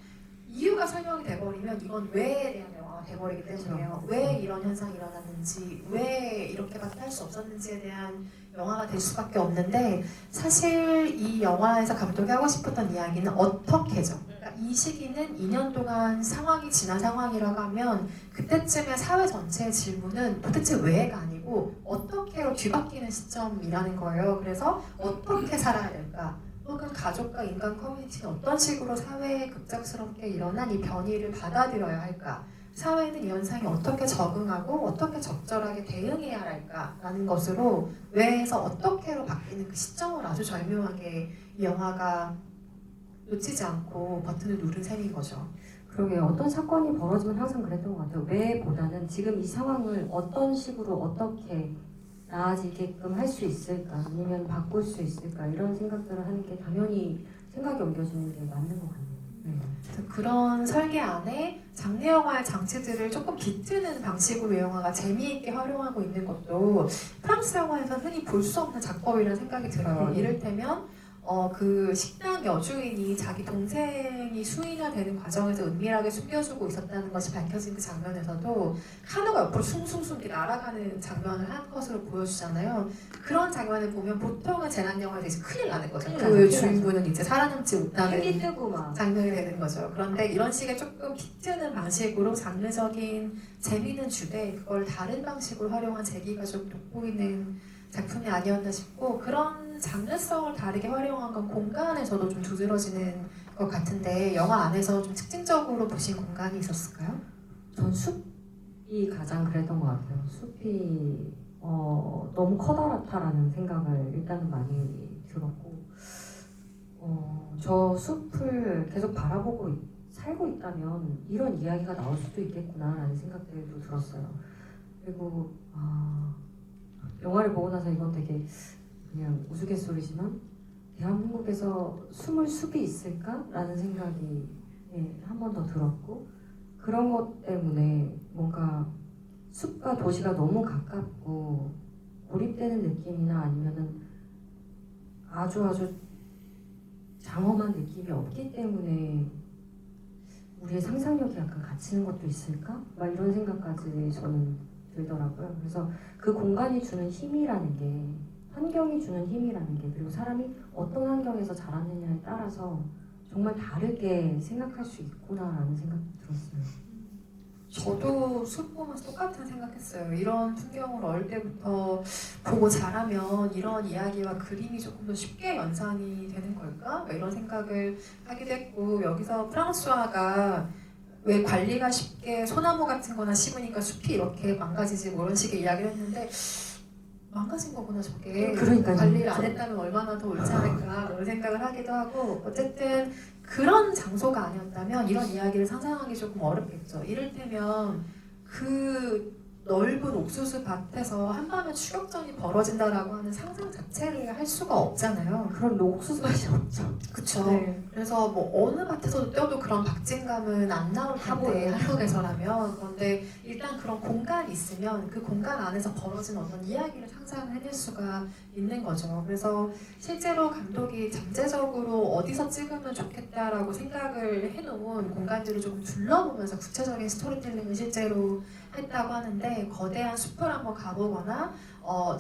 이유가 설명이 돼버리면 이건 왜에 대한 영화가 돼버리기 때문에요. 왜 이런 현상이 일어났는지, 왜 이렇게밖에 할 수 없었는지에 대한 영화가 될 수밖에 없는데, 사실 이 영화에서 감독이 하고 싶었던 이야기는 어떻게죠. 그러니까 이 시기는 2년 동안 상황이 지난 상황이라고 하면 그때쯤에 사회 전체의 질문은 도대체 왜가 아니고 어떻게로 뒤바뀌는 시점이라는 거예요. 그래서 어떻게 살아야 될까? 혹은 가족과 인간 커뮤니티는 어떤 식으로 사회에 급작스럽게 일어난 이 변이를 받아들여야 할까? 사회는 이 현상에 어떻게 적응하고 어떻게 적절하게 대응해야 할까라는 것으로 왜에서 어떻게로 바뀌는 그 시점을 아주 절묘하게 이 영화가 놓치지 않고 버튼을 누른 셈인 거죠. 그러게 어떤 사건이 벌어지면 항상 그랬던 것 같아요. 왜보다는 지금 이 상황을 어떤 식으로 어떻게 나아지게끔 할 수 있을까 아니면 바꿀 수 있을까 이런 생각들을 하는 게 당연히 생각이 옮겨지는 게 맞는 것 같네요. 네. 그래서 그런 설계 안에 장르 영화의 장치들을 조금 비트는 방식으로 이 영화가 재미있게 활용하고 있는 것도 프랑스 영화에서 흔히 볼 수 없는 작법이라는 생각이 들어요. 이를테면 그 식당 여주인이 자기 동생이 수의가 되는 과정에서 은밀하게 숨겨주고 있었다는 것이 밝혀진 그 장면에서도 카누가 옆으로 숭숭숭 이렇게 날아가는 장면을 한 것으로 보여주잖아요. 그런 장면을 보면 보통은 재난 영화에서 큰일 나는 거죠. 그 주인공은 이제 살아남지 못하는 헬기 뜨고 막 장면이 되는 거죠. 그런데 이런 식의 조금 비트는 방식으로 장르적인 재미있는 주제 그걸 다른 방식으로 활용한 재기가 좀 돋보이는 작품이 아니었나 싶고, 그런 장르성을 다르게 활용한 건 공간에서도 좀 두드러지는 것 같은데 영화 안에서 좀 특징적으로 보신 공간이 있었을까요? 전 숲이 가장 그랬던 것 같아요. 숲이 너무 커다랗다라는 생각을 일단은 많이 들었고 저 숲을 계속 바라보고 살고 있다면 이런 이야기가 나올 수도 있겠구나라는 생각들도 들었어요. 그리고 영화를 보고 나서 이건 되게 그냥 우스갯소리지만 대한민국에서 숨을 숲이 있을까라는 생각이 한 번 더 들었고, 그런 것 때문에 뭔가 숲과 도시가 너무 가깝고 고립되는 느낌이나 아니면은 아주 장엄한 느낌이 없기 때문에 우리의 상상력이 약간 갇히는 것도 있을까? 막 이런 생각까지 저는 들더라고요. 그래서 그 공간이 주는 힘이라는 게, 환경이 주는 힘이라는 게, 그리고 사람이 어떤 환경에서 자랐느냐에 따라서 정말 다르게 생각할 수 있구나라는 생각이 들었어요. 저도 숲 보면서 똑같은 생각했어요. 이런 풍경을 어릴 때부터 보고 자라면 이런 이야기와 그림이 조금 더 쉽게 연상이 되는 걸까? 이런 생각을 하기도 했고, 여기서 프랑스화가 왜 관리가 쉽게 소나무 같은 거나 심으니까 숲이 이렇게 망가지지 뭐 이런 식의 이야기를 했는데, 망가진 거구나 저게. 그러니까요. 관리를 안 했다면 얼마나 더 옳지 않을까 이런 생각을 하기도 하고, 어쨌든 그런 장소가 아니었다면 이런 이야기를 상상하기 조금 어렵겠죠. 이를테면 그 넓은 옥수수 밭에서 한밤에 추격전이 벌어진다라고 하는 상상 자체를 할 수가 없잖아요. 그런 옥수수 맛이 없죠. 그쵸. 네. 그래서 뭐 어느 밭에서도 뛰어도 그런 박진감은 안 나올 텐데 한국에서라면. 그런데 일단 그런 공간이 있으면 그 공간 안에서 벌어진 어떤 이야기를 상상을 해낼 수가 있는 거죠. 그래서 실제로 감독이 잠재적으로 어디서 찍으면 좋겠다라고 생각을 해놓은 공간들을 조금 둘러보면서 구체적인 스토리텔링을 실제로 했다고 하는데, 거대한 숲을 한번 가보거나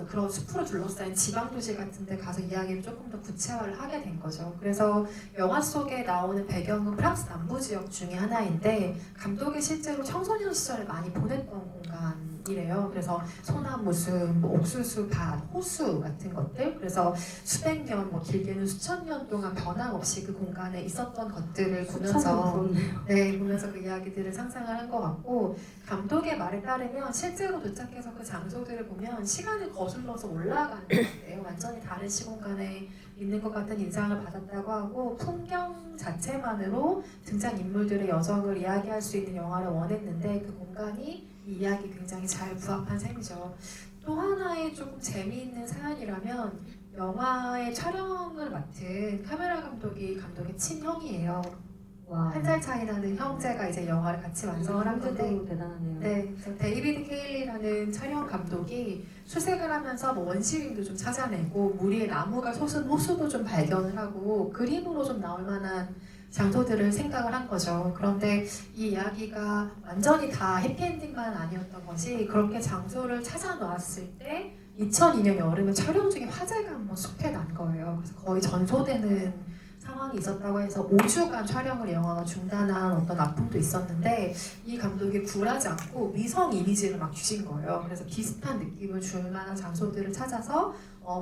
그런 숲으로 둘러싸인 지방도시 같은 데 가서 이야기를 조금 더 구체화를 하게 된 거죠. 그래서 영화 속에 나오는 배경은 프랑스 남부 지역 중에 하나인데, 감독이 실제로 청소년 시절을 많이 보냈던 공간이래요. 그래서 소나무 숲, 뭐 옥수수 밭, 호수 같은 것들, 그래서 수백 년, 뭐 길게는 수천 년 동안 변함없이 그 공간에 있었던 것들을 보면서 보면서 그 이야기들을 상상을 한 것 같고, 감독의 말에 따르면 실제로 도착해서 그 장소들을 보면 시간을 거슬러서 올라가는 것 같아요. 완전히 다른 시공간에 있는 것 같은 인상을 받았다고 하고, 풍경 자체만으로 등장인물들의 여정을 이야기할 수 있는 영화를 원했는데 그 공간이 이 이야기 굉장히 잘 부합한 셈이죠. 또 하나의 조금 재미있는 사연이라면, 영화의 촬영을 맡은 카메라 감독이 감독의 친형이에요. 와. 한 살 차이 나는 형제가 이제 영화를 같이 완성을 한 건데 형제도 대단하네요. 네, 그래서 데이비드 케일리라는 촬영 감독이 수색을 하면서 뭐 원시림도 좀 찾아내고 물 위에 나무가 솟은 호수도 좀 발견을 하고 그림으로 좀 나올 만한 장소들을 생각을 한 거죠. 그런데 이 이야기가 완전히 다 해피엔딩만 아니었던 것이 그렇게 장소를 찾아 놓았을 때 2002년 여름에 촬영 중에 화재가 한번 숲에 난 거예요. 그래서 거의 전소되는 상황이 있었다고 해서 5주간 촬영을 영화가 중단한 어떤 아픔도 있었는데 이 감독이 굴하지 않고 위성 이미지를 막 주신 거예요. 그래서 비슷한 느낌을 줄 만한 장소들을 찾아서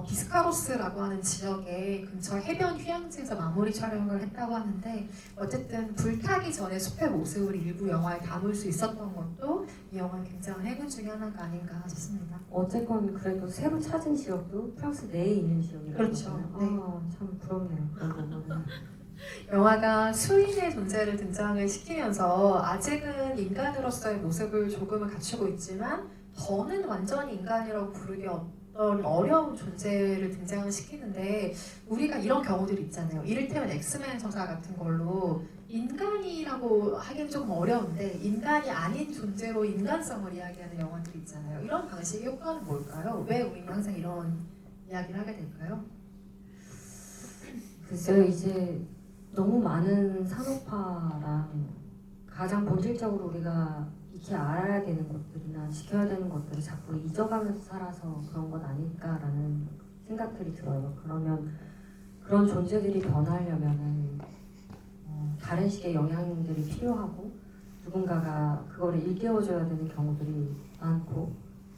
비스카로스라고 하는 지역의 근처 해변 휴양지에서 마무리 촬영을 했다고 하는데 어쨌든 불타기 전에 숲의 모습을 일부 영화에 담을 수 있었던 것도 이 영화의 굉장한 행운 중에 하나가 아닌가 싶습니다. 어쨌건 그래도 새로 찾은 지역도 프랑스 내에 있는 지역이라고 그렇죠. 하잖아요. 아, 참 부럽네요. 그런 부분은. 영화가 수인의 존재를 등장을 시키면서 아직은 인간으로서의 모습을 조금은 갖추고 있지만 더는 완전히 인간이라고 부르기 어떤 어려운 존재를 등장을 시키는데 우리가 이런 경우들이 있잖아요. 이를테면 엑스맨 서사 같은 걸로 인간이라고 하기는 조금 어려운데 인간이 아닌 존재로 인간성을 이야기하는 영화들이 있잖아요. 이런 방식의 효과는 뭘까요? 왜 우리는 항상 이런 이야기를 하게 될까요? 글쎄요, 이제 너무 많은 산업화랑 가장 본질적으로 우리가 익히 알아야 되는 것들이나 지켜야 되는 것들을 자꾸 잊어가면서 살아서 그런 것 아닐까라는 생각들이 들어요. 그러면 그런 존재들이 변하려면은 다른 식의 영향들이 필요하고 누군가가 그거를 일깨워줘야 되는 경우들이 많고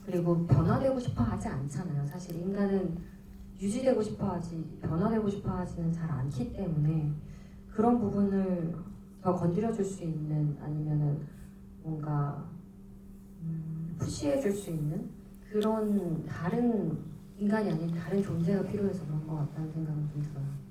그리고 변화되고 싶어 하지 않잖아요. 사실 인간은 유지되고 싶어 하지 변화되고 싶어 하지는 잘 않기 때문에 그런 부분을 더 건드려줄 수 있는 아니면은 뭔가 푸시해줄 수 있는 그런 다른 인간이 아닌 다른 존재가 필요해서 그런 것 같다는 생각은 좀 들어요.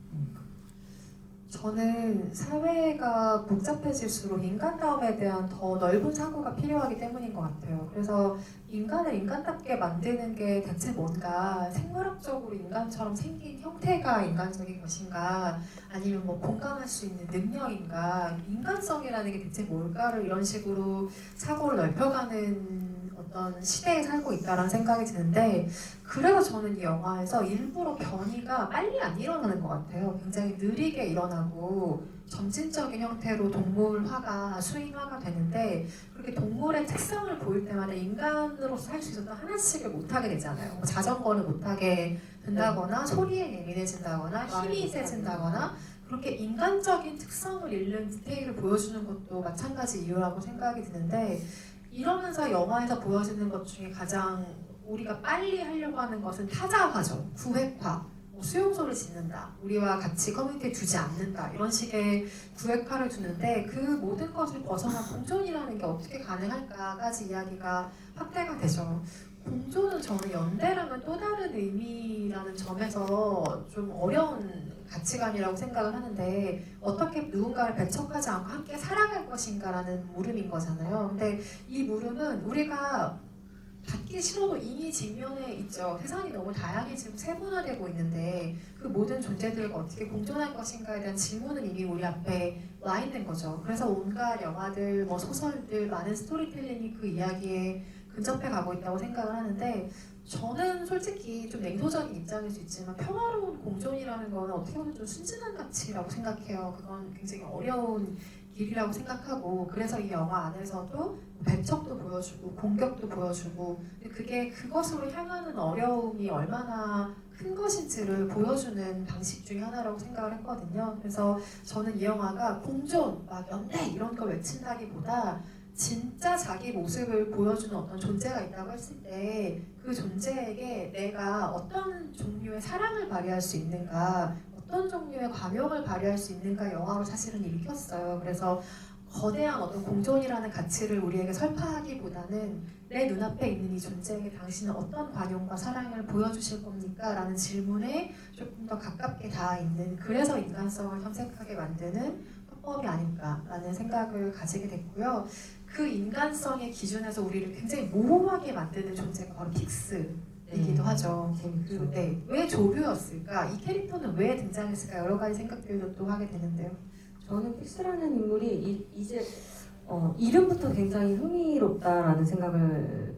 저는 사회가 복잡해질수록 인간다움에 대한 더 넓은 사고가 필요하기 때문인 것 같아요. 그래서 인간을 인간답게 만드는 게 대체 뭔가 생물학적으로 인간처럼 생긴 형태가 인간적인 것인가 아니면 뭐 공감할 수 있는 능력인가 인간성이라는 게 대체 뭘까를 이런 식으로 사고를 넓혀가는 어떤 시대에 살고 있다라는 생각이 드는데 그래서 저는 이 영화에서 일부러 변이가 빨리 안 일어나는 것 같아요. 굉장히 느리게 일어나고 점진적인 형태로 동물화가 수인화가 되는데 그렇게 동물의 특성을 보일 때마다 인간으로서 할 수 있었던 하나씩을 못하게 되잖아요. 뭐 자전거를 못하게 된다거나 소리에 예민해진다거나 힘이 세진다거나 그렇게 인간적인 특성을 잃는 디테일을 보여주는 것도 마찬가지 이유라고 생각이 드는데 이러면서 영화에서 보여지는 것 중에 가장 우리가 빨리 하려고 하는 것은 타자화죠. 구획화. 뭐 수용소를 짓는다. 우리와 같이 커뮤니티에 두지 않는다. 이런 식의 구획화를 두는데 그 모든 것을 벗어난 공존이라는 게 어떻게 가능할까까지 이야기가 확대가 되죠. 공존은 저는 연대랑은 또 다른 의미라는 점에서 좀 어려운 가치관이라고 생각을 하는데 어떻게 누군가를 배척하지 않고 함께 살아갈 것인가라는 물음인 거잖아요. 근데 이 물음은 우리가 받기 싫어도 이미 직면에 있죠. 세상이 너무 다양해지고 세분화되고 있는데 그 모든 존재들과 어떻게 공존할 것인가에 대한 질문은 이미 우리 앞에 와 있는 거죠. 그래서 온갖 영화들, 뭐 소설들, 많은 스토리텔링이 그 이야기에 근접해 가고 있다고 생각을 하는데 저는 솔직히 좀 냉소적인 입장일 수 있지만 평화로운 공존이라는 거는 어떻게 보면 좀 순진한 가치라고 생각해요. 그건 굉장히 어려운 길이라고 생각하고 그래서 이 영화 안에서도 배척도 보여주고 공격도 보여주고 그게 그것으로 향하는 어려움이 얼마나 큰 것인지를 보여주는 방식 중에 하나라고 생각을 했거든요. 그래서 저는 이 영화가 공존, 막 연대 이런 걸 외친다기보다 진짜 자기 모습을 보여주는 어떤 존재가 있다고 했을 때 그 존재에게 내가 어떤 종류의 사랑을 발휘할 수 있는가 어떤 종류의 감용을 발휘할 수 있는가 영화로 사실은 읽혔어요. 그래서 거대한 어떤 공존이라는 가치를 우리에게 설파하기보다는 내 눈앞에 있는 이 존재에게 당신은 어떤 관용과 사랑을 보여주실 겁니까? 라는 질문에 조금 더 가깝게 닿아 있는 그래서 인간성을 탐색하게 만드는 화법이 아닐까라는 생각을 가지게 됐고요. 그 인간성의 기준에서 우리를 굉장히 모호하게 만드는 존재가 바로 픽스이기도 하죠. 왜 조류였을까? 이 캐릭터는 왜 등장했을까? 여러 가지 생각들도 또 하게 되는데요. 저는 픽스라는 인물이 이제 이름부터 굉장히 흥미롭다라는 생각을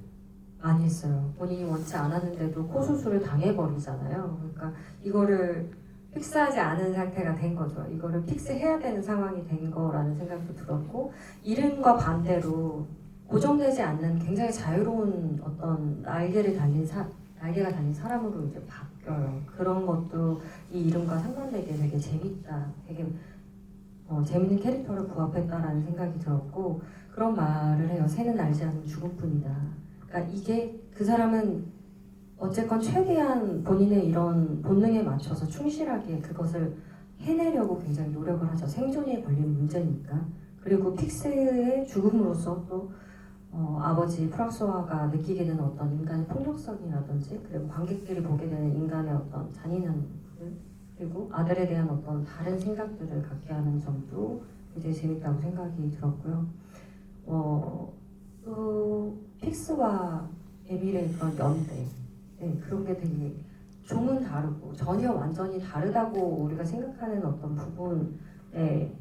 많이 했어요. 본인이 원치 않았는데도 코 수술을 당해버리잖아요. 그러니까 이거를 픽스하지 않은 상태가 된 거죠. 이거를 픽스해야 되는 상황이 된 거라는 생각도 들었고, 이름과 반대로 고정되지 않는 굉장히 자유로운 어떤 날개가 달린 사람으로 이제 바뀌어요. 그런 것도 이 이름과 상반되게 되게 재밌다, 되게 재밌는 캐릭터를 부합했다라는 생각이 들었고, 그런 말을 해요. 새는 알지 않는 죽음뿐이다. 그러니까 이게 그 사람은 어쨌건 최대한 본인의 이런 본능에 맞춰서 충실하게 그것을 해내려고 굉장히 노력을 하죠. 생존에 걸린 문제니까. 그리고 픽스의 죽음으로써 또 아버지 프랑스와가 느끼게 되는 어떤 인간의 폭력성이라든지, 그리고 관객들이 보게 되는 인간의 어떤 잔인한 부분, 그리고 아들에 대한 어떤 다른 생각들을 갖게 하는 점도 굉장히 재밌다고 생각이 들었고요. 또 픽스와 에밀의 그런 연대, 그런 게 되게 종은 다르고 전혀 완전히 다르다고 우리가 생각하는 어떤 부분의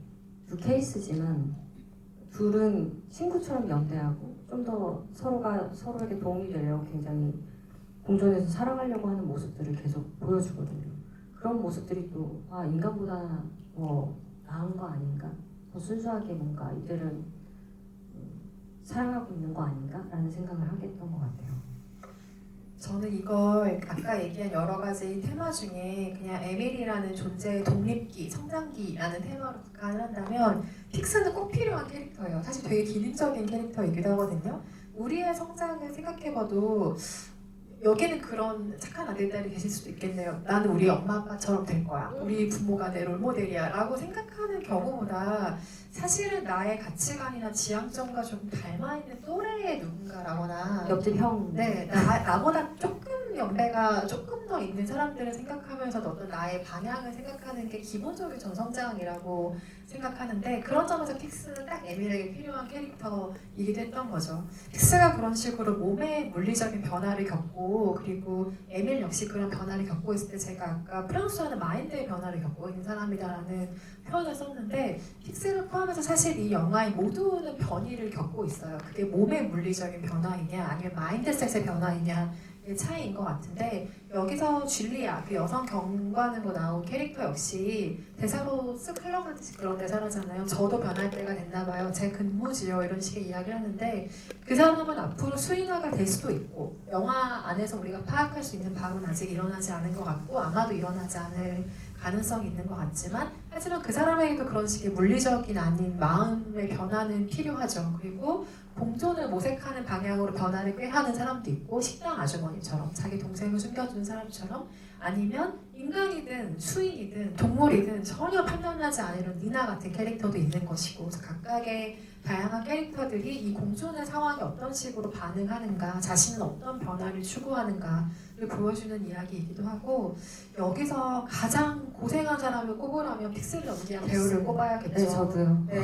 두 케이스지만, 둘은 친구처럼 연대하고 좀 더 서로가 서로에게 도움이 되려고 굉장히 공존해서 사랑하려고 하는 모습들을 계속 보여주거든요. 그런 모습들이 또 인간보다 나은 거 아닌가? 더 순수하게 뭔가 이들은 사랑하고 있는 거 아닌가? 라는 생각을 하게 했던 것 같아요. 저는 이걸 아까 얘기한 여러 가지 테마 중에 그냥 에밀이라는 존재의 독립기, 성장기라는 테마로 국한을 한다면 픽스는 꼭 필요한 캐릭터예요. 사실 되게 기능적인 캐릭터이기도 하거든요. 우리의 성장을 생각해봐도 여기는 그런 착한 아들딸이 계실 수도 있겠네요. 나는 우리 엄마 아빠처럼 될 거야. 우리 부모가 내 롤모델이야 라고 생각하는 경우보다 사실은 나의 가치관이나 지향점과 좀 닮아있는 또래의 누군가라거나 옆집 형. 네, 나보다 조금 연배가 조금 더 있는 사람들을 생각하면서 어떤 나의 방향을 생각하는 게 기본적인 전성장이라고 생각하는데, 그런 점에서 픽스는 딱 에밀에게 필요한 캐릭터이기도 했던 거죠. 픽스가 그런 식으로 몸의 물리적인 변화를 겪고, 그리고 에밀 역시 그런 변화를 겪고 있을 때 제가 아까 프랑스어는 마인드의 변화를 겪고 있는 사람이다라는 표현을 썼는데, 픽스를 포함해서 사실 이 영화의 모두는 변이를 겪고 있어요. 그게 몸의 물리적인 변화이냐 아니면 마인드셋의 변화이냐 의 차이인 것 같은데, 여기서 줄리아, 그 여성 경관으로 나온 캐릭터 역시 대사로 쓱 흘러가듯이 그런 대사라잖아요. 저도 변할 때가 됐나 봐요. 제 근무지요. 이런 식의 이야기를 하는데, 그 사람은 앞으로 수인화가 될 수도 있고, 영화 안에서 우리가 파악할 수 있는 바로는 아직 일어나지 않은 것 같고 아마도 일어나지 않을 가능성이 있는 것 같지만, 하지만 그 사람에게도 그런 식의 물리적인 아닌 마음의 변화는 필요하죠. 그리고 공존을 모색하는 방향으로 변화를 꾀하는 사람도 있고, 식당 아주머니처럼 자기 동생을 숨겨준 사람처럼, 아니면 인간이든 수인이든 동물이든 전혀 판단하지 않는 니나 같은 캐릭터도 있는 것이고, 그래서 각각의 다양한 캐릭터들이 이 공존의 상황에 어떤 식으로 반응하는가, 자신은 어떤 변화를 추구하는가를 보여주는 이야기이기도 하고, 여기서 가장 고생한 사람을 꼽으라면 픽스를 연기한 배우를 꼽아야겠죠. 네, 저도요. 네,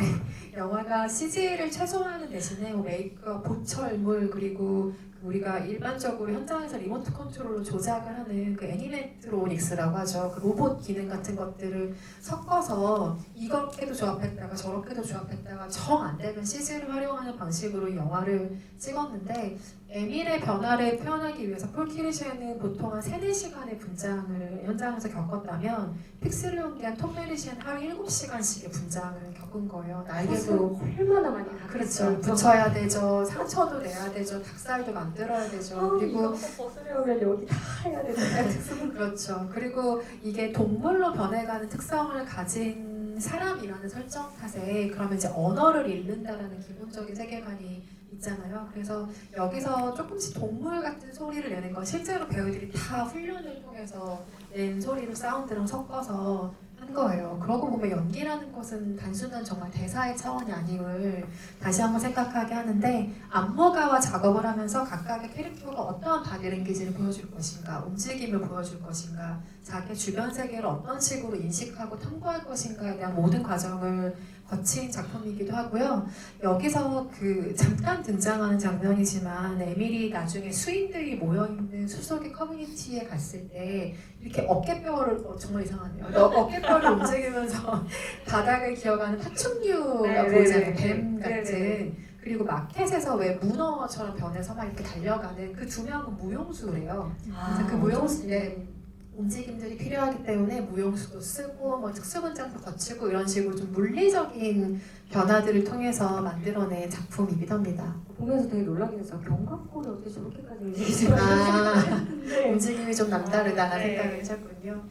영화가 CG를 최소화하는 대신에 메이크업, 보철물, 그리고 우리가 일반적으로 현장에서 리모트 컨트롤로 조작을 하는 그 애니메트로닉스라고 하죠. 그 로봇 기능 같은 것들을 섞어서 이렇게도 조합했다가 저렇게도 조합했다가 정 안 되면 CG를 활용하는 방식으로 이 영화를 찍었는데, 에밀의 변화를 표현하기 위해서 폴 키르시에는 보통 한 3-4시간의 분장을 현장에서 겪었다면, 픽스를 연기한 톰 메리시는 하루 7시간씩의 분장을 겪은 거예요. 날개도 얼마나 많이 그렇죠. 붙여야 되죠. 상처도 내야 되죠. 닭살도 만들어야 되죠. 그리고 벗으려면 여기 다 해야 되는. 그렇죠. 그리고 이게 동물로 변해가는 특성을 가진 사람이라는 설정 탓에 그러면 이제 언어를 잃는다라는 기본적인 세계관이 있잖아요. 그래서 여기서 조금씩 동물 같은 소리를 내는 건 실제로 배우들이 다 훈련을 통해서 낸 소리를 사운드랑 섞어서 한 거예요. 그러고 보면 연기라는 것은 단순한 정말 대사의 차원이 아님을 다시 한번 생각하게 하는데, 안무가와 작업을 하면서 각각의 캐릭터가 어떠한 바디랭귀지를 보여줄 것인가, 움직임을 보여줄 것인가, 자기 주변 세계를 어떤 식으로 인식하고 탐구할 것인가에 대한 모든 과정을 거친 작품이기도 하고요. 여기서 그 잠깐 등장하는 장면이지만 에밀이 나중에 수인들이 모여있는 수석의 커뮤니티에 갔을 때 이렇게 어깨뼈를 정말 이상하네요. 어깨뼈를 움직이면서 바닥을 기어가는 파충류가 네, 보이잖아요. 네, 뱀 네, 같은. 네. 그리고 마켓에서 왜 문어처럼 변해서 막 이렇게 달려가는 그 두 명은 무용수래요. 그래서 그 무용수의 움직임들이 필요하기 때문에 무용수도 쓰고 뭐 특수분장도 거치고 이런 식으로 좀 물리적인 변화들을 통해서 만들어낸 작품이기도 합니다. 보면서 되게 놀라긴 했어요. 견갑골이 어떻게 저렇게까지 움직이지? 네. 움직임이 좀 남다르다는 네. 생각을 하셨군요.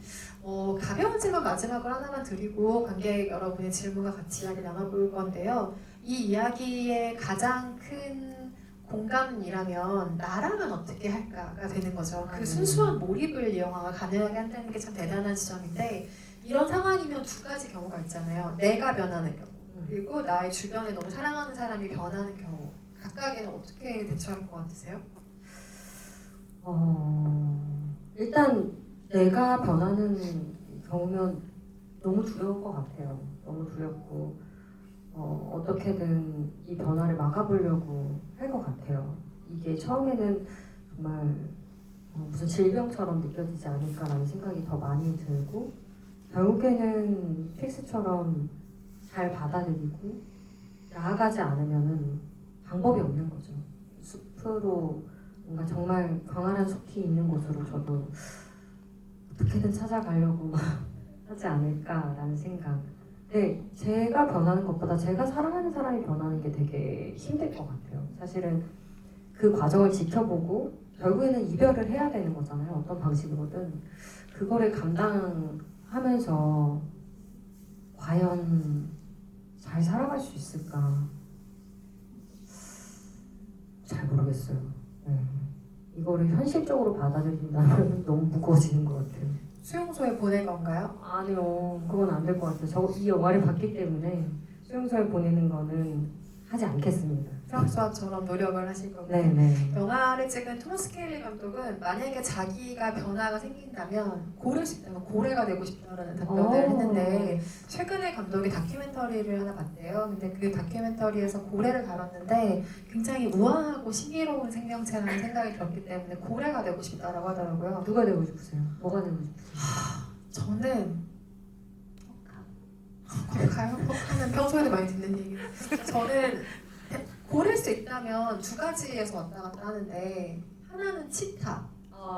가벼운 질문 마지막으로 하나만 드리고 관객 여러분의 질문과 같이 이야기 나눠볼 건데요. 이 이야기의 가장 큰 공감이라면 나라면 어떻게 할까가 되는 거죠. 그 순수한 몰입을 이 영화가 가능하게 한다는 게 참 대단한 지점인데 이런 상황이면 두 가지 경우가 있잖아요. 내가 변하는 경우 그리고 나의 주변에 너무 사랑하는 사람이 변하는 경우 각각에는 어떻게 대처할 것 같으세요? 일단 내가 변하는 경우면 너무 두려울 것 같아요. 너무 두렵고 어떻게든 이 변화를 막아보려고 할 것 같아요. 이게 처음에는 정말 무슨 질병처럼 느껴지지 않을까라는 생각이 더 많이 들고 결국에는 픽스처럼 잘 받아들이고 나아가지 않으면은 방법이 없는 거죠. 숲으로 뭔가 정말 광활한 숲이 있는 곳으로 저도 어떻게든 찾아가려고 하지 않을까라는 생각. 네, 제가 변하는 것보다 제가 사랑하는 사람이 변하는 게 되게 힘들 것 같아요. 사실은 그 과정을 지켜보고 결국에는 이별을 해야 되는 거잖아요. 어떤 방식으로든. 그거를 감당하면서 과연 잘 살아갈 수 있을까? 잘 모르겠어요. 네. 이거를 현실적으로 받아들인다면 너무 무거워지는 것 같아요. 수용소에 보낼 건가요? 아니요, 그건 안 될 것 같아요. 이 영화를 봤기 때문에 수용소에 보내는 거는 하지 않겠습니다. 프랑스와처럼 노력을 하실 거고요. 네네. 영화를 찍은 토마스 케일리 감독은 만약에 자기가 변화가 생긴다면 고를 수 있다면 고래가 되고 싶다라는 답변을 했는데 최근에 감독이 다큐멘터리를 하나 봤대요. 근데 그 다큐멘터리에서 고래를 다뤘는데 굉장히 우아하고 신비로운 생명체라는 생각이 들었기 때문에 고래가 되고 싶다라고 하더라고요. 누가 되고 싶으세요? 뭐가 되고 싶으세요? 저는 가요? 하는 평소에도 많이 듣는 얘기. 저는 고를 수 있다면 두 가지에서 왔다 갔다 하는데 하나는 치타.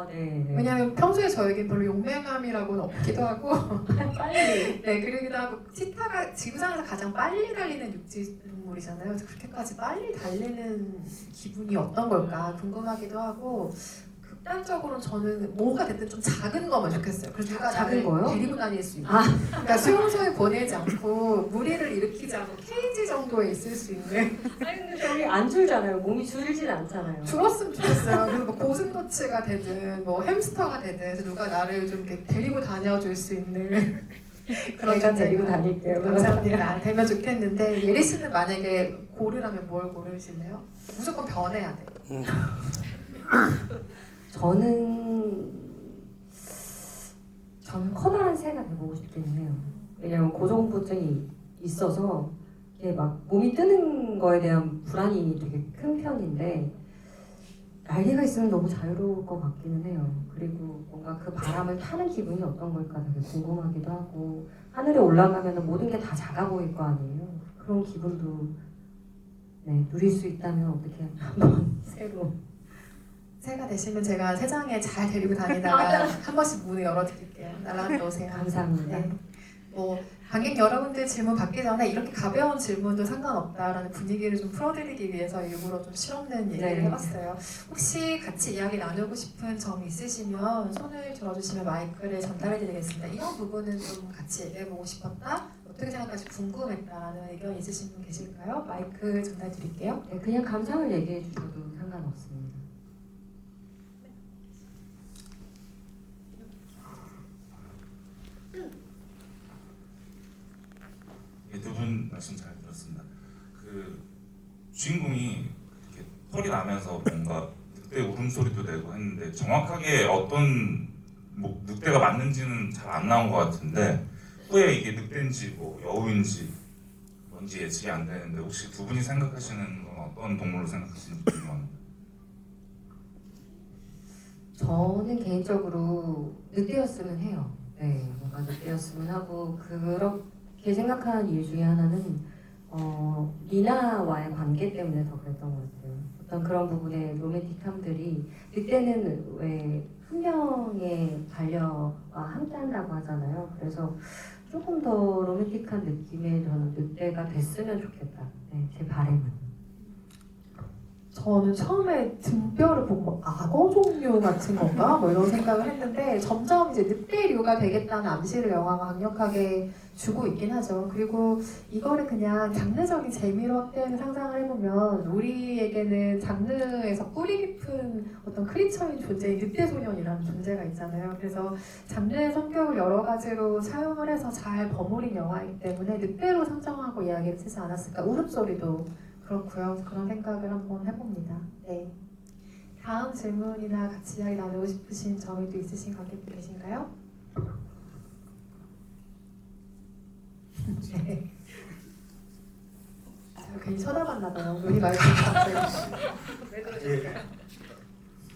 네. 왜냐하면 평소에 저에겐 별로 용맹함이라고는 없기도 하고 빨리. 네 그러기도 하고 치타가 지구상에서 가장 빨리 달리는 육지 동물이잖아요. 그래서 그렇게까지 빨리 달리는 기분이 어떤 걸까 궁금하기도 하고 극단적으로는 저는 뭐가 됐든 좀 작은 거면 좋겠어요. 그래서 누가 작은 나를 거요? 데리고 다닐 수 있는. 그러니까 수용소에 보내지 않고 무리를 일으키지 않고 케이지 정도에 있을 수 있는. 아니 근데 저기 안 줄잖아요. 몸이 줄진 않잖아요. 줄었으면 좋겠어요. 그래서 뭐 고슴도치가 되든 뭐 햄스터가 되든 그래서 누가 나를 좀 이렇게 데리고 다녀줄 수 있는 그런 제가 데리고 다닐게요. 감사합니다. 되면 좋겠는데 예리 씨는 만약에 고르라면 뭘 고르실래요? 무조건 변해야 돼. 저는 커다란 새가 돼보고 싶긴 해요. 왜냐면 고정부증이 있어서 이게 막 몸이 뜨는 거에 대한 불안이 되게 큰 편인데 날개가 있으면 너무 자유로울 것 같기는 해요. 그리고 뭔가 그 바람을 타는 기분이 어떤 걸까 되게 궁금하기도 하고 하늘에 올라가면 모든 게 다 작아 보일 거 아니에요. 그런 기분도 누릴 수 있다면 어떻게 한번 새로 새가 되시면 제가 세상에 잘 데리고 다니다가 한 번씩 문을 열어드릴게요. 날아갔다 오세요. 감사합니다. 네. 뭐 관객 여러분들 질문 받기 전에 이렇게 가벼운 질문도 상관없다라는 분위기를 좀 풀어드리기 위해서 일부러 좀 실없는 얘기를 해봤어요. 혹시 같이 이야기 나누고 싶은 점 있으시면 손을 들어주시면 마이크를 전달해드리겠습니다. 이런 부분은 좀 같이 얘기해보고 싶었다. 어떻게 생각할지 궁금했다라는 의견 있으신 분 계실까요? 마이크 전달드릴게요. 네, 그냥 감상을 얘기해 주셔도 상관없습니다. 두 분 말씀 잘 들었습니다. 그 주인공이 이렇게 털이 나면서 뭔가 늑대 울음소리도 내고 했는데 정확하게 어떤 뭐 늑대가 맞는지는 잘 안 나온 것 같은데 후에 이게 늑대인지 뭐 여우인지 뭐 뭔지 예측이 안 되는데 혹시 두 분이 생각하시는 건 어떤 동물로 생각하시는지 궁금합니다. 저는 개인적으로 늑대였으면 해요. 네, 뭔가 늑대였으면 하고 그렇게 생각하는 이유 중에 하나는 리나와의 관계 때문에 더 그랬던 것 같아요. 어떤 그런 부분의 로맨틱함들이 늑대는 왜 한 명의 반려와 함께한다고 하잖아요. 그래서 조금 더 로맨틱한 느낌의 저는 늑대가 됐으면 좋겠다. 네, 제 바람은. 저는 처음에 등뼈를 보고 뭐 악어 종류 같은 건가? 뭐 이런 생각을 했는데 점점 이제 늑대류가 되겠다는 암시를 영화가 강력하게 주고 있긴 하죠. 그리고 이거를 그냥 장르적인 재미로 확대해서 상상을 해보면 우리에게는 장르에서 뿌리 깊은 어떤 크리처인 존재인 늑대 소년이라는 존재가 있잖아요. 그래서 장르의 성격을 여러 가지로 차용을 해서 잘 버무린 영화이기 때문에 늑대로 상정하고 이야기를 쓰지 않았을까. 울음소리도 그렇고요. 그런 생각을 한번 해봅니다. 네. 다음 질문이나 같이 이야기 나누고 싶으신 점이 또 있으신 관객분 계신가요? 네. 제가 괜히 쳐다봤나 봐요. 눈이 말고 갑자기. 왜 그러실까요?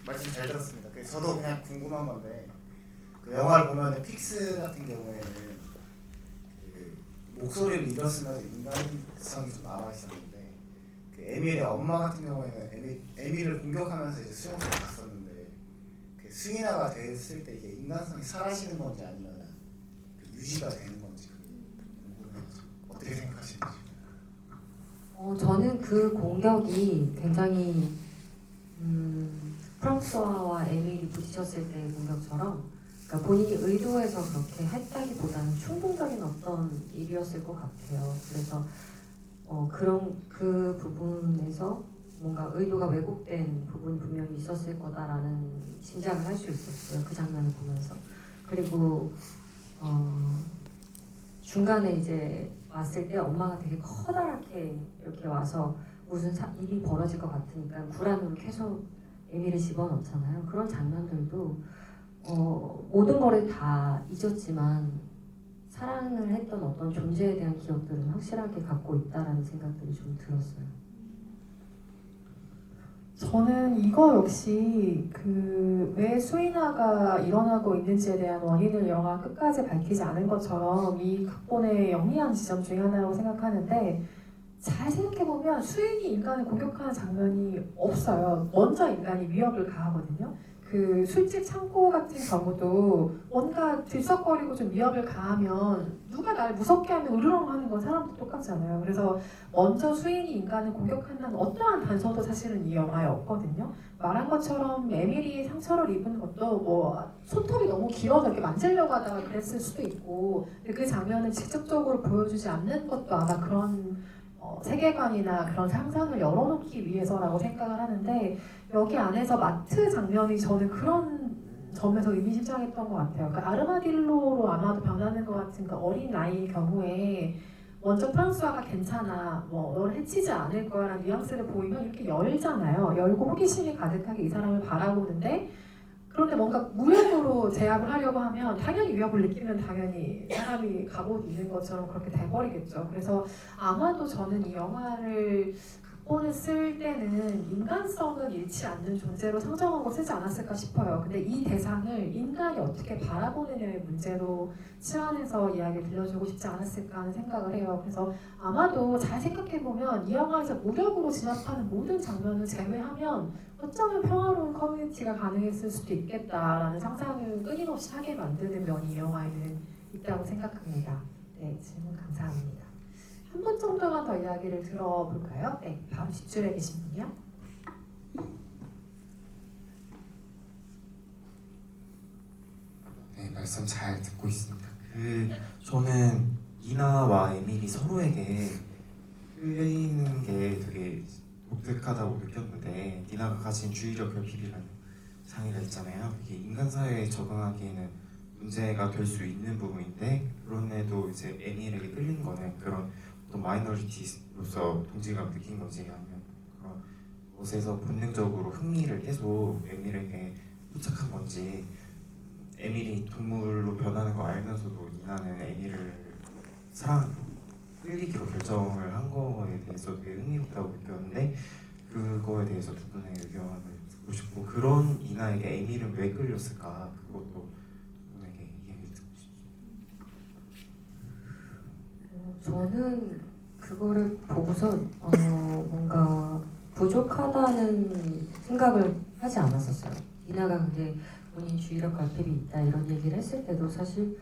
말씀 잘 들었습니다. 저도 그냥 궁금한 건데 그 영화를 보면 픽스 같은 경우에는 그 목소리를 잃었으면 인간성이 좀 남아 있었는데 그 에밀의 엄마 같은 경우에는 에밀을 공격하면서 이제 수용소에 갔었는데 그 수인아가 됐을 때 이게 인간성이 사라지는 건지 아니면 그 유지가 되는 건지 궁금해요. 어떻게 생각하시는지. 저는 그 공격이 굉장히 프랑스와와 에밀이 부딪혔을 때의 공격처럼 그러니까 본인이 의도해서 그렇게 했다기보다는 충동적인 어떤 일이었을 것 같아요. 그래서 그런 그 부분에서 뭔가 의도가 왜곡된 부분이 분명히 있었을 거다라는 짐작을 할 수 있었어요. 그 장면을 보면서. 그리고 중간에 이제 왔을 때 엄마가 되게 커다랗게 이렇게 와서 무슨 일이 벌어질 것 같으니까 불안으로 계속 에밀을 집어넣잖아요. 그런 장면들도 모든 거를 다 잊었지만 사랑을 했던 어떤 존재에 대한 기억들은 확실하게 갖고 있다라는 생각들이 좀 들었어요. 저는 이거 역시 그 왜 수인아가 일어나고 있는지에 대한 원인을 영화 끝까지 밝히지 않은 것처럼 이 각본의 영리한 지점 중에 하나라고 생각하는데 잘 생각해보면 수인이 인간을 공격하는 장면이 없어요. 먼저 인간이 위협을 가하거든요. 그 술집 창고 같은 경우도 뭔가 들썩거리고 좀 위협을 가하면 누가 날 무섭게 하면 으르렁 하는 건 사람도 똑같잖아요. 그래서 먼저 수인이 인간을 공격한다는 어떠한 단서도 사실은 이 영화에 없거든요. 말한 것처럼 에밀이 상처를 입은 것도 뭐 손톱이 너무 길어서 이렇게 만지려고 하다가 그랬을 수도 있고 근데 그 장면을 직접적으로 보여주지 않는 것도 아마 그런 세계관이나 그런 상상을 열어놓기 위해서라고 생각을 하는데 여기 안에서 마트 장면이 저는 그런 점에서 의미심장했던 것 같아요. 그 아르마딜로로 아마도 변하는 것 같은 그 어린 아이의 경우에 먼저 프랑스화가 괜찮아, 뭐 너를 해치지 않을 거야라는 뉘앙스를 보이면 이렇게 열잖아요. 열고 호기심이 가득하게 이 사람을 바라보는데 그런데 뭔가 무력으로 제압을 하려고 하면 당연히 위협을 느끼면 당연히 사람이 갑옷 있는 것처럼 그렇게 돼버리겠죠. 그래서 아마도 저는 이 영화를 각본을 쓸 때는 인간성을 잃지 않는 존재로 상정하고 쓰지 않았을까 싶어요. 근데 이 대상을 인간이 어떻게 바라보느냐의 문제로 치환해서 이야기를 들려주고 싶지 않았을까 하는 생각을 해요. 그래서 아마도 잘 생각해보면 이 영화에서 무력으로 진압하는 모든 장면을 제외하면 어쩌면 평화로운 커뮤니티가 가능했을 수도 있겠다라는 상상을 끊임없이 하게 만드는 면이 이 영화에는 있다고 생각합니다. 네, 질문 감사합니다. 한 분 정도만 더 이야기를 들어볼까요? 네, 바로 뒷줄에 계신 분이요. 네, 말씀 잘 듣고 있습니다. 저는 이나와 에밀이 서로에게 끌리는 게 되게 독특하다고 느꼈는데 니나가 가진 주의력 결핍이라는 장애가 있잖아요. 이게 인간 사회에 적응하기에는 문제가 될 수 있는 부분인데 그런데도 이제 에밀에게 끌린 거는 그런 어떤 마이너리티로서 동질감을 느낀 건지 아니면 그런 곳에서 본능적으로 흥미를 계속 에밀에게 포착한 건지 에밀이 동물로 변하는 거 알면서도 이나는 에밀을 사랑하는 끌리기로 결정을 한 거에 대해서 되게 흥미롭다고 느꼈는데 그거에 대해서 두 분의 의견을 듣고 싶고 그런 이나에게 에밀은 왜 끌렸을까 그것도 두 분에게 얘기를 듣고 싶습니다. 저는 그거를 보고서 뭔가 부족하다는 생각을 하지 않았었어요. 이나가 그게 본인 주의력 결핍이 있다 이런 얘기를 했을 때도 사실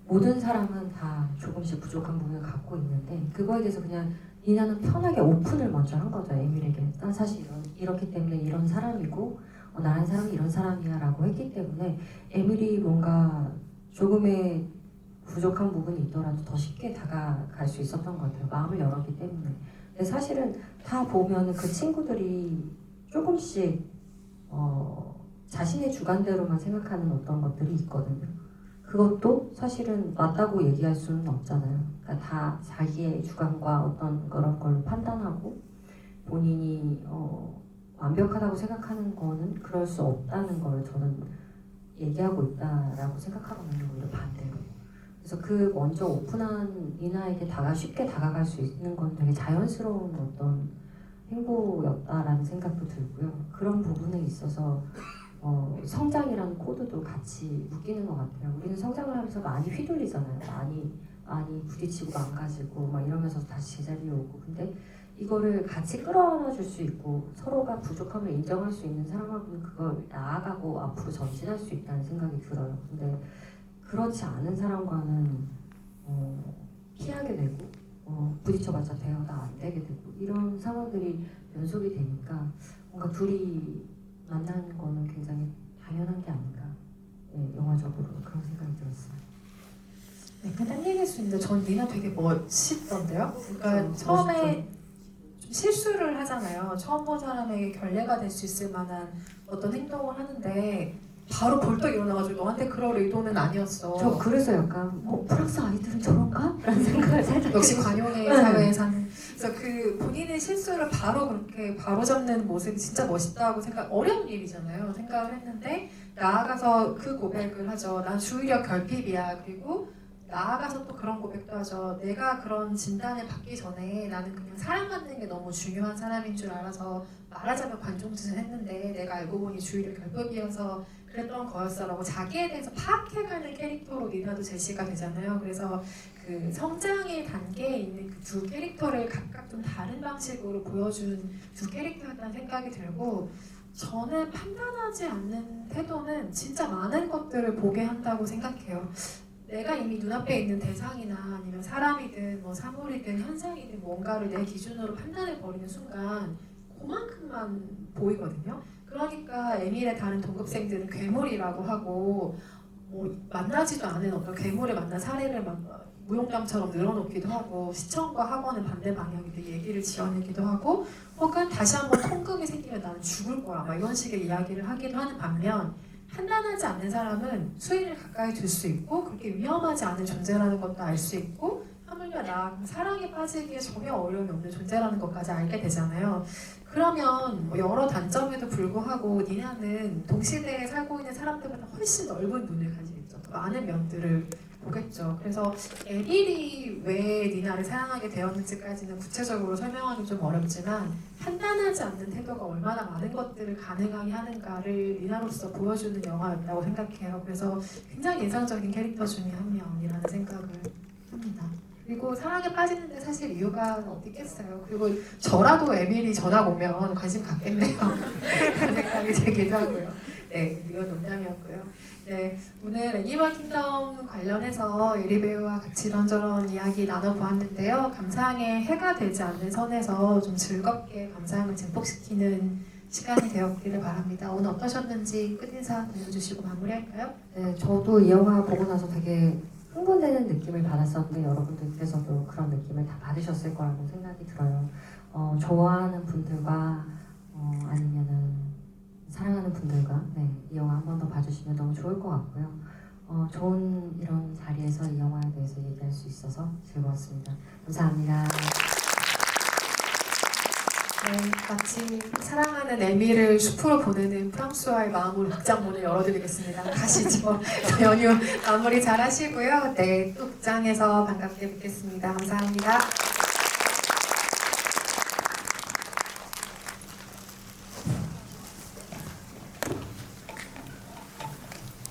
모든 사람은 다 조금씩 부족한 부분을 갖고 있는데 그거에 대해서 그냥 이나는 편하게 오픈을 먼저 한 거죠. 에밀에게. 난 사실 이렇기 때문에 이런 사람이고 나란 사람이 이런 사람이야 라고 했기 때문에 에밀이 뭔가 조금의 부족한 부분이 있더라도 더 쉽게 다가갈 수 있었던 것 같아요. 마음을 열었기 때문에. 근데 사실은 다 보면 그 친구들이 조금씩 자신의 주관대로만 생각하는 어떤 것들이 있거든요. 그것도 사실은 맞다고 얘기할 수는 없잖아요. 그러니까 다 자기의 주관과 어떤 그런 걸로 판단하고 본인이 완벽하다고 생각하는 거는 그럴 수 없다는 걸 저는 얘기하고 있다라고 생각하거든요. 오히려 반대로. 그래서 그 먼저 오픈한 이나에게 쉽게 다가갈 수 있는 건 되게 자연스러운 어떤 행보였다라는 생각도 들고요. 그런 부분에 있어서 성장이라는 코드도 같이 묶이는 것 같아요. 우리는 성장을 하면서 많이 휘둘리잖아요. 많이 부딪히고 망가지고 막 이러면서 다시 제자리에 오고. 근데 이거를 같이 끌어안아 줄 수 있고 서로가 부족함을 인정할 수 있는 사람하고는 그걸 나아가고 앞으로 전진할 수 있다는 생각이 들어요. 근데 그렇지 않은 사람과는 피하게 되고 부딪혀봤자 대화가 안 되게 되고 이런 상황들이 연속이 되니까 뭔가 둘이 만나는 거는 굉장히 당연한 게 아닌가. 네, 영화적으로 그런 생각이 들었어요. 네, 딴 얘기할 수 있는데 전 니나 되게 멋있던데요? 그러니까 처음에 좀 실수를 하잖아요. 처음 본 사람에게 결례가 될 수 있을 만한 어떤 행동을 하는데 바로 벌떡 일어나가지고 너한테 그럴 의도는 아니었어. 저 그래서 약간 프랑스 아이들은 저런가? 라는 생각을 살짝 역시 관용의 사회에 사는. 그래서 그 본인의 실수를 바로 그렇게 바로잡는 모습이 진짜 멋있다고 어려운 일이잖아요. 생각을 했는데 나아가서 그 고백을 하죠. 난 주의력 결핍이야. 그리고 나아가서 또 그런 고백도 하죠. 내가 그런 진단을 받기 전에 나는 그냥 사랑받는 게 너무 중요한 사람인 줄 알아서 말하자면 관종짓을 했는데 내가 알고 보니 주의력 결핍이어서 그랬던 거였어라고 자기에 대해서 파악해가는 캐릭터로 니나도 제시가 되잖아요. 그래서 그 성장의 단계에 있는 그 두 캐릭터를 각각 좀 다른 방식으로 보여준 두 캐릭터였다는 생각이 들고 저는 판단하지 않는 태도는 진짜 많은 것들을 보게 한다고 생각해요. 내가 이미 눈앞에 있는 대상이나 아니면 사람이든 뭐 사물이든 현상이든 뭔가를 내 기준으로 판단해버리는 순간 그만큼만 보이거든요. 그러니까 에밀의 다른 동급생들은 괴물이라고 하고 뭐 만나지도 않은 어떤 괴물을 만난 사례를 막 무용담처럼 늘어놓기도 하고 시청과 학원은 반대 방향인데 얘기를 지어내기도 하고 혹은 다시 한번 통금이 생기면 나는 죽을 거야 막 이런 식의 이야기를 하기도 하는 반면 판단하지 않는 사람은 수인을 가까이 둘 수 있고 그렇게 위험하지 않은 존재라는 것도 알 수 있고 하물며 나 사랑에 빠지기에 전혀 어려움이 없는 존재라는 것까지 알게 되잖아요. 그러면 뭐 여러 단점에도 불구하고 니나는 동시대에 살고 있는 사람들보다 훨씬 넓은 눈을 가지겠죠. 더 많은 면들을 보겠죠. 그래서 에밀이 왜 니나를 사랑하게 되었는지까지는 구체적으로 설명하기 좀 어렵지만 판단하지 않는 태도가 얼마나 많은 것들을 가능하게 하는가를 니나로서 보여주는 영화였다고 생각해요. 그래서 굉장히 인상적인 캐릭터 중에 한 명이라는 생각을 합니다. 그리고 사랑에 빠지는데 사실 이유가 없겠어요. 그리고 저라도 에밀이 전화 오면 관심 갖겠네요. 그런 생각이 들기도 하고요. 네, 이건 농담이었고요. 네, 오늘 애니멀 킹덤 관련해서 예리 배우와 같이 이런저런 이야기 나눠보았는데요. 감상에 해가 되지 않는 선에서 좀 즐겁게 감상을 증폭시키는 시간이 되었기를 바랍니다. 오늘 어떠셨는지 끝인사 들려주시고 마무리할까요? 네, 저도 이 영화 보고 나서 되게 흥분되는 느낌을 받았었는데 여러분들께서도 그런 느낌을 다 받으셨을 거라고 생각이 들어요. 좋아하는 분들과 아니면은 사랑하는 분들과 이 영화 한 번 더 봐주시면 너무 좋을 것 같고요. 좋은 이런 자리에서 이 영화에 대해서 얘기할 수 있어서 즐거웠습니다. 감사합니다. 네, 마치 사랑하는 에미를 숲으로 보내는 프랑스와의 마음으로 극장문을 열어드리겠습니다. 가시죠. 연휴 마무리 잘 하시고요. 네, 또 극장에서 반갑게 뵙겠습니다. 감사합니다.